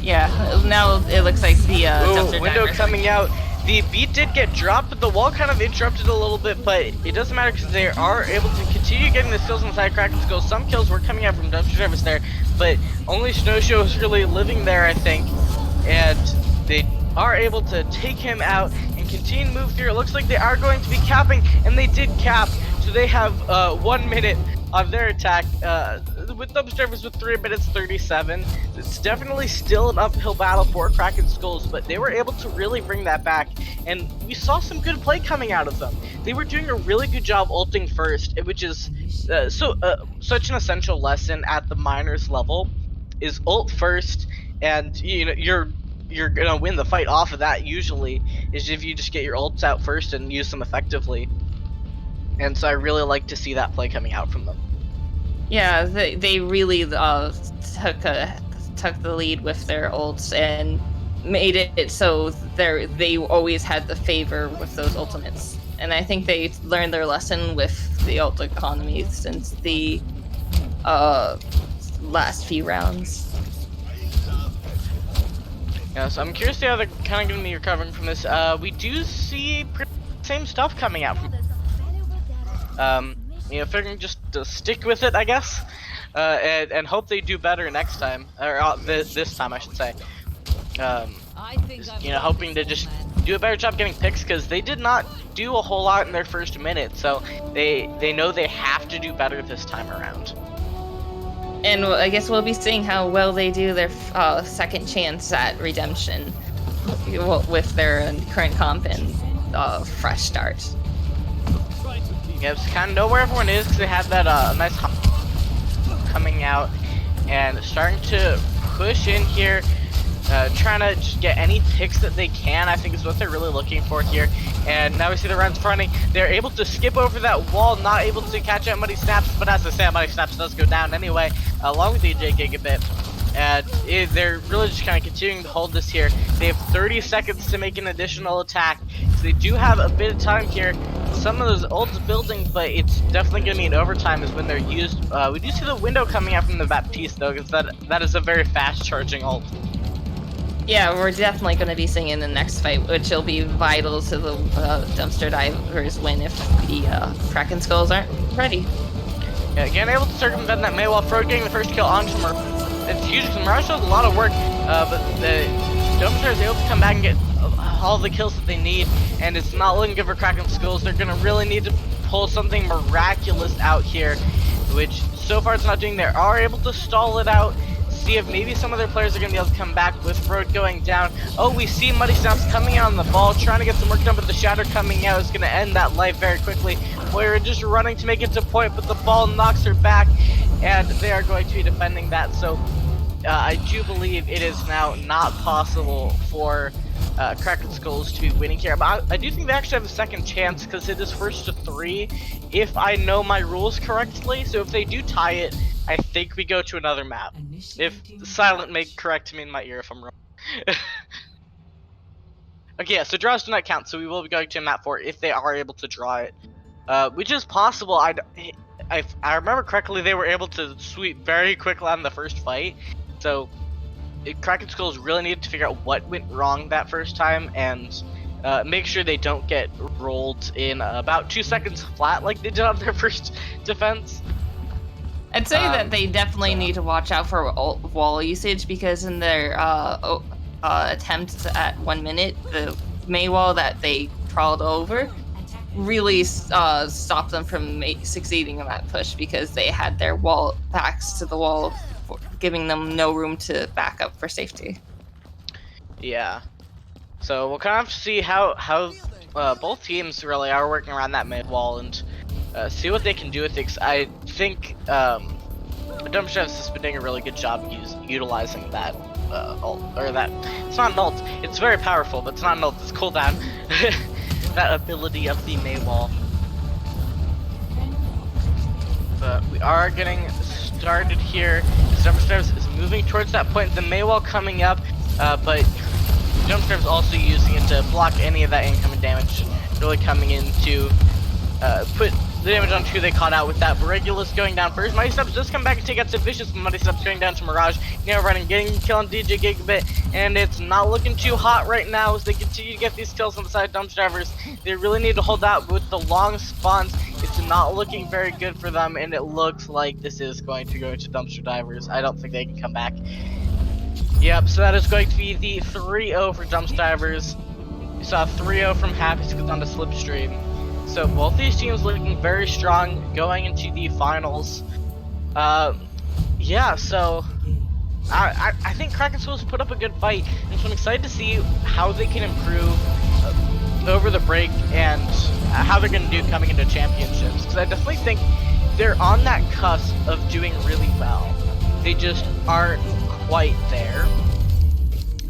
Yeah, now it looks like the Dumpster window Divers coming out. The beat did get dropped, but the wall kind of interrupted a little bit, but it doesn't matter because they are able to continue getting the kills inside Kraken Skulls. Some kills were coming out from Dumpster Divers there, but only Snowshow is really living there, I think, and they are able to take him out and continue to move through. It looks like they are going to be capping, and they did cap, so they have 1 minute on their attack. With Dumpster Divers with 3 minutes 37, it's definitely still an uphill battle for Kraken Skulls, but they were able to really bring that back, and we saw some good play coming out of them. They were doing a really good job ulting first, which is such an essential lesson at the minors level, is ult first, and you're gonna win the fight off of that usually, is if you just get your ults out first and use them effectively. And so I really like to see that play coming out from them. Yeah, they really took the lead with their ults and made it so they always had the favor with those ultimates. And I think they learned their lesson with the ult economy since the uh last few rounds. Yeah, so I'm curious to see how they're kind of going to be recovering from this. We do see pretty same stuff coming out from. You know, figuring just to stick with it, I guess, and hope they do better next time, or this time, I should say. You know, hoping to just do a better job getting picks, because they did not do a whole lot in their first minute, so they know they have to do better this time around. And I guess we'll be seeing how well they do their second chance at redemption with their current comp and fresh start. Yeah, just kind of know where everyone is, because they had that nice coming out and starting to push in here, trying to just get any picks that they can, I think is what they're really looking for here. And now we see the runs fronting. They're able to skip over that wall, not able to catch out Muddy Snaps, but as I say, Muddy Snaps does go down anyway, along with DJ Gigabit. And they're really just kind of continuing to hold this here. They have 30 seconds to make an additional attack, so they do have a bit of time here. Some of those ults building, but it's definitely going to be in overtime is when they're used. We do see the window coming out from the Baptiste though, because that is a very fast charging ult. Yeah, we're definitely going to be seeing in the next fight, which will be vital to the Dumpster Divers win if the Kraken Skulls aren't ready. Yeah, again, able to circumvent that May while Frode getting the first kill onto Mirage. It's huge because Mirage does a lot of work, but the Dumpster is able to come back and get all the kills that they need, and it's not looking good for Kraken Skulls. They're going to really need to pull something miraculous out here, which so far it's not doing. They are able to stall it out, see if maybe some of their players are going to be able to come back with Frode going down. Oh, we see Muddy Snaps coming out on the ball, trying to get some work done, but the Shatter coming out is going to end that life very quickly. Moira just running to make it to point, but the ball knocks her back, and they are going to be defending that. So I do believe it is now not possible for Kraken Skulls to be winning here. But I do think they actually have a second chance, because it is first to 3, if I know my rules correctly. So if they do tie it, I think we go to another map. If Silent may correct me in my ear if I'm wrong. Okay, yeah, so draws do not count, so we will be going to map 4 if they are able to draw it. Which is possible. If I remember correctly, they were able to sweep very quickly on the first fight. So Kraken Skulls really needed to figure out what went wrong that first time and make sure they don't get rolled in about 2 seconds flat like they did on their first defense. I'd say that they definitely need to watch out for wall usage, because in their attempts at 1 minute, the May wall that they crawled over really stopped them from succeeding in that push, because they had their wall backs to the wall, giving them no room to back up for safety. Yeah. So we'll kind of see how both teams really are working around that mid wall and see what they can do with it. I think Dumpster has been doing a really good job utilizing that ult, or that, it's not an ult, it's very powerful, but it's not an ult, it's cooldown. That ability of the May wall. But we are getting started here. Dumpster is moving towards that point, the May wall coming up, but Dumpster is also using it to block any of that incoming damage, really coming in to put the damage on who they caught out with that. Regulus going down first. Muddy Steps does come back and take out Sid Vicious, but Muddy Steps going down to Mirage. Now running, getting a kill on DJ Gigabit, and it's not looking too hot right now as they continue to get these kills on the side of Dumpster Divers. They really need to hold out with the long spawns. It's not looking very good for them, and it looks like this is going to go to Dumpster Divers. I don't think they can come back. Yep, so that is going to be the 3-0 for Dumpster Divers. We saw 3-0 from Happy Skills on the Slipstream. So both these teams looking very strong going into the finals. Yeah, so I think Kraken Skulls put up a good fight, and so I'm excited to see how they can improve over the break and how they're going to do coming into championships. Because I definitely think they're on that cusp of doing really well. They just aren't quite there.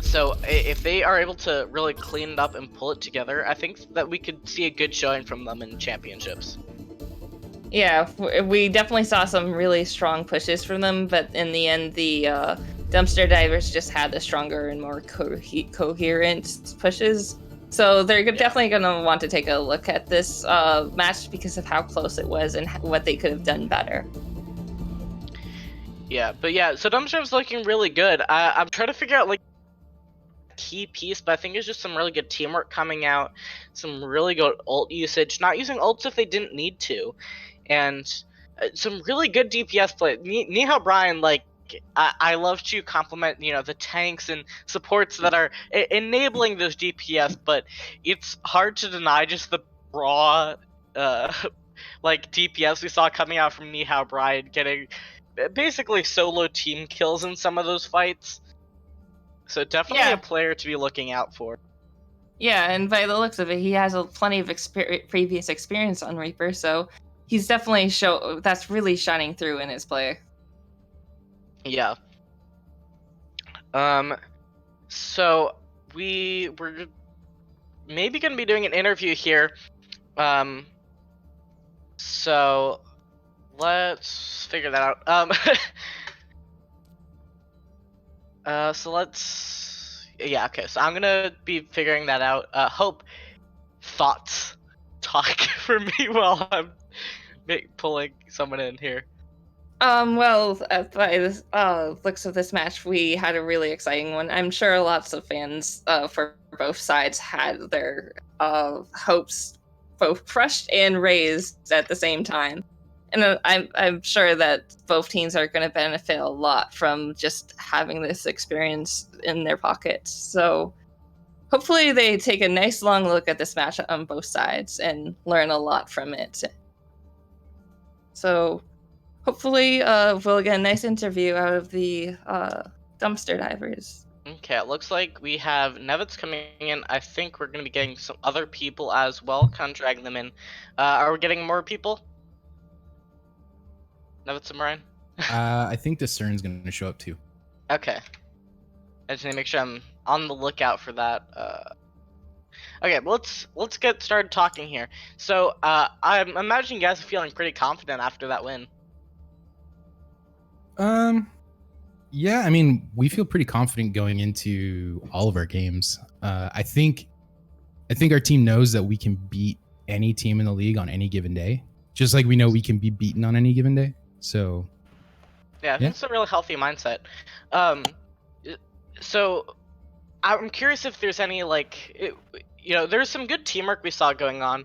So if they are able to really clean it up and pull it together, I think that we could see a good showing from them in championships. Yeah, we definitely saw some really strong pushes from them, but in the end, the dumpster divers just had the stronger and more coherent pushes. So they're definitely going to want to take a look at this match because of how close it was and what they could have done better. Yeah, but yeah, so dumpster's looking really good. I'm trying to figure out like key piece, but I think it's just some really good teamwork coming out, some really good ult usage, not using ults if they didn't need to, and some really good DPS play. Nihao Brian, like, I love to compliment, the tanks and supports that are enabling those DPS, but it's hard to deny just the raw, like, DPS we saw coming out from Nihao Brian, getting basically solo team kills in some of those fights. So definitely a player to be looking out for. Yeah, and by the looks of it, he has plenty of previous experience on Reaper, so he's definitely that's really shining through in his play. Yeah. So we're maybe gonna be doing an interview here. So let's figure that out. So yeah, okay. So I'm gonna be figuring that out. Hope thoughts talk for me while I'm pulling someone in here. Well, by the looks of this match, we had a really exciting one. I'm sure lots of fans for both sides had their hopes both crushed and raised at the same time. And I'm sure that both teams are going to benefit a lot from just having this experience in their pockets. So hopefully they take a nice long look at this match on both sides and learn a lot from it. So hopefully, we'll get a nice interview out of the dumpster divers. Okay, it looks like we have Nevitz coming in. I think we're going to be getting some other people as well, kind of dragging them in. Are we getting more people? Nevitz and Brian? I think Discern's going to show up too. Okay. I just need to make sure I'm on the lookout for that. Okay, let's get started talking here. So, I'm imagining you guys are feeling pretty confident after that win. Yeah, I mean, we feel pretty confident going into all of our games. I think our team knows that we can beat any team in the league on any given day, just like we know we can be beaten on any given day. So, yeah, it's a really healthy mindset. So I'm curious if there's any there's some good teamwork we saw going on.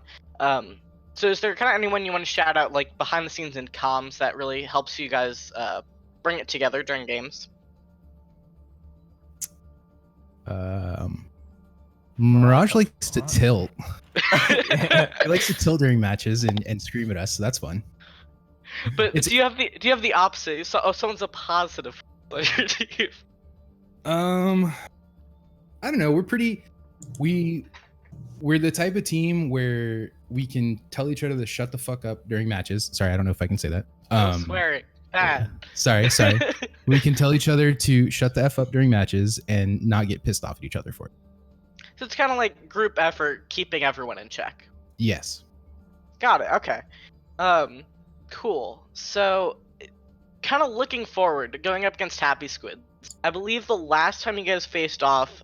So is there kind of anyone you want to shout out, like behind the scenes in comms, that really helps you guys bring it together during games? Mirage likes to tilt. He likes to tilt during matches and scream at us, so that's fun. But do you have the opposite? So, someone's a positive on your team. I don't know. We're the type of team where we can tell each other to shut the fuck up during matches. Sorry, I don't know if I can say that. Swearing. Bad. Sorry. We can tell each other to shut the F up during matches and not get pissed off at each other for it. So it's kind of like group effort, keeping everyone in check. Yes. Got it. Okay. Cool. So, kind of looking forward to going up against Happy Squid. I believe the last time you guys faced off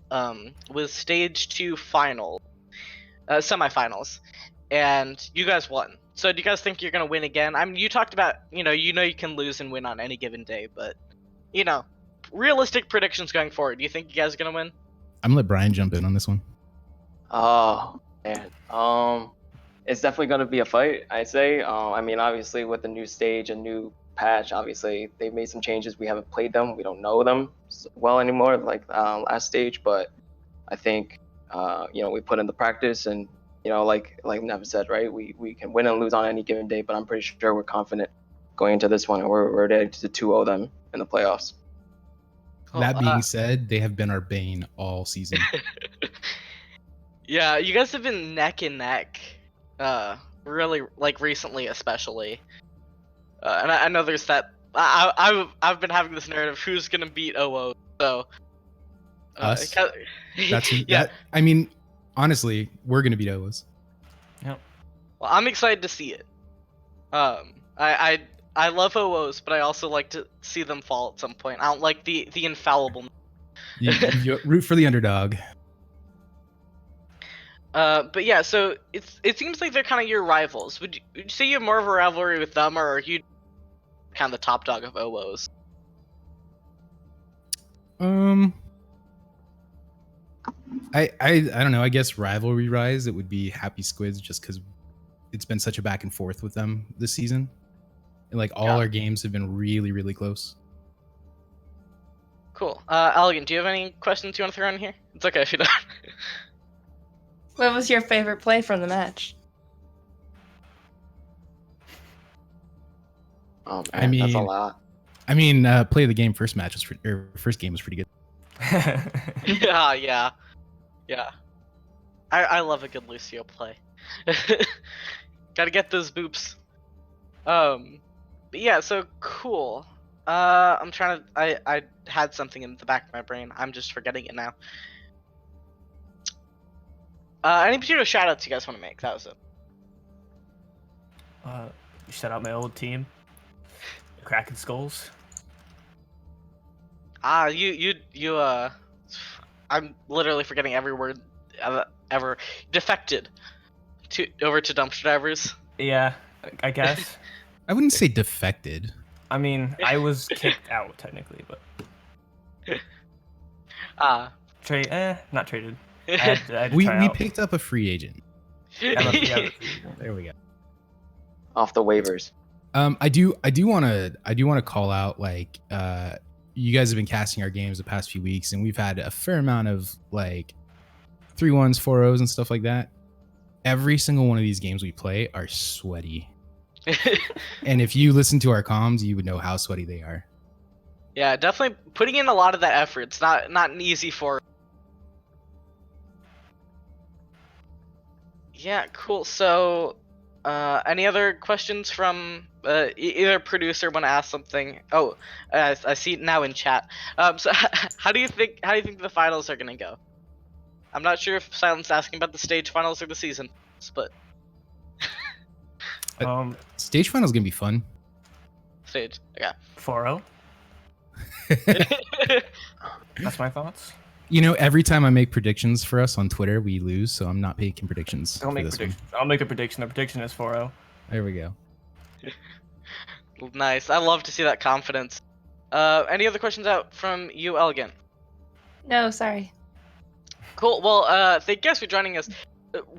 was stage 2 semifinals, and you guys won. So do you guys think you're gonna win again? I mean, you talked about you can lose and win on any given day, but realistic predictions going forward. Do you think you guys are gonna win? I'm gonna let Brian jump in on this one. Oh man, it's definitely gonna be a fight, I'd say. I mean, obviously with the new stage and new patch, obviously they've made some changes. We haven't played them, we don't know them well anymore like last stage, but I think we put in the practice, and like Nevin said, right, we can win and lose on any given day, but I'm pretty sure we're confident going into this one, and we're ready to 2-0 them in the playoffs. Cool. That being said, they have been our bane all season. Yeah, you guys have been neck and neck, really, like recently especially. And I know there's that. I've been having this narrative: who's gonna beat OO? So us. That's yeah. I mean, honestly, we're gonna beat OOs. Yep. Well, I'm excited to see it. I love OOs, but I also like to see them fall at some point. I don't like the infallible. You root for the underdog. But yeah, so it seems like they're kind of your rivals. Would you say you have more of a rivalry with them, or are you kind of the top dog of OOs? I don't know. I guess rivalry rise. It would be Happy Squids, just because it's been such a back and forth with them this season. And like all our games have been really, really close. Cool. Elegant, do you have any questions you want to throw in here? It's okay if you don't. What was your favorite play from the match? Oh man, I mean, that's a lot. I mean, play of the game first match was first game was pretty good. Yeah. I love a good Lucio play. Gotta get those boops. But yeah, so cool. I'm trying to. I had something in the back of my brain. I'm just forgetting it now. Any particular shout outs you guys want to make? That was it. Shout out my old team, the Kraken Skulls. You I'm literally forgetting every word ever. Defected over to dumpster divers. Yeah, I guess. I wouldn't say defected. I mean, I was kicked out technically, but not traded. I had to We try out. picked up a free agent. Yeah. There we go. Off the waivers. I do want to call out, like, you guys have been casting our games the past few weeks, and we've had a fair amount of like 3-1s, 4-0s, and stuff like that. Every single one of these games we play are sweaty. And if you listen to our comms, you would know how sweaty they are. Yeah, definitely putting in a lot of that effort. It's not an easy for. Yeah, cool. So, any other questions from either producer want to ask something? Oh, I see it now in chat. So how do you think the finals are gonna go? I'm not sure if Silent's asking about the stage finals or the season, but Stage finals gonna be fun. stage. Okay. 4-0. That's my thoughts. You know, every time I make predictions for us on Twitter, we lose, so I'm not making predictions. I'll for make this one. prediction. I'll make a prediction. The prediction is 4-0. There we go. Nice. I love to see that confidence. Any other questions out from you, Elegant? No, sorry. Cool. Well, thank you guys for joining us.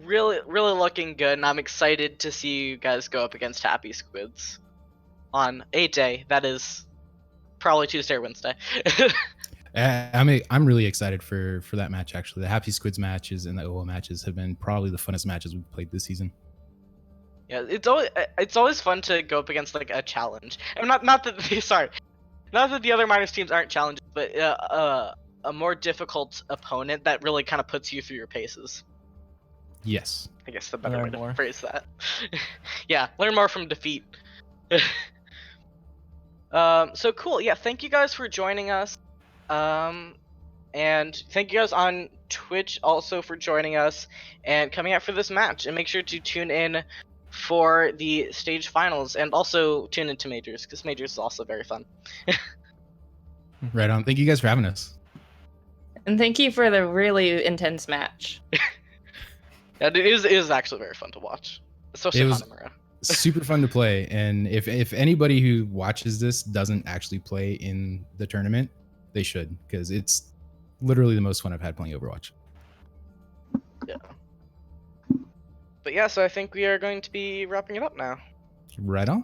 Really looking good, and I'm excited to see you guys go up against Happy Squids on a day that is probably Tuesday or Wednesday. I'm really excited for that match. Actually, the Happy Squids matches and the OO matches have been probably the funnest matches we've played this season. Yeah, it's always fun to go up against like a challenge. And not that sorry, not that the other minors teams aren't challenges, but a more difficult opponent that really kind of puts you through your paces. Yes. I guess the better Learn way to more. phrase that. Yeah, learn more from defeat. So cool. Yeah, thank you guys for joining us. And thank you guys on Twitch also for joining us and coming out for this match. And make sure to tune in for the stage finals, and also tune into Majors, because Majors is also very fun. Right on. Thank you guys for having us. And thank you for the really intense match. Yeah, it is actually very fun to watch, especially It was- Hanamura. Super fun to play, and if anybody who watches this doesn't actually play in the tournament, they should, because it's literally the most fun I've had playing Overwatch. Yeah. But yeah, so I think we are going to be wrapping it up now. Right on.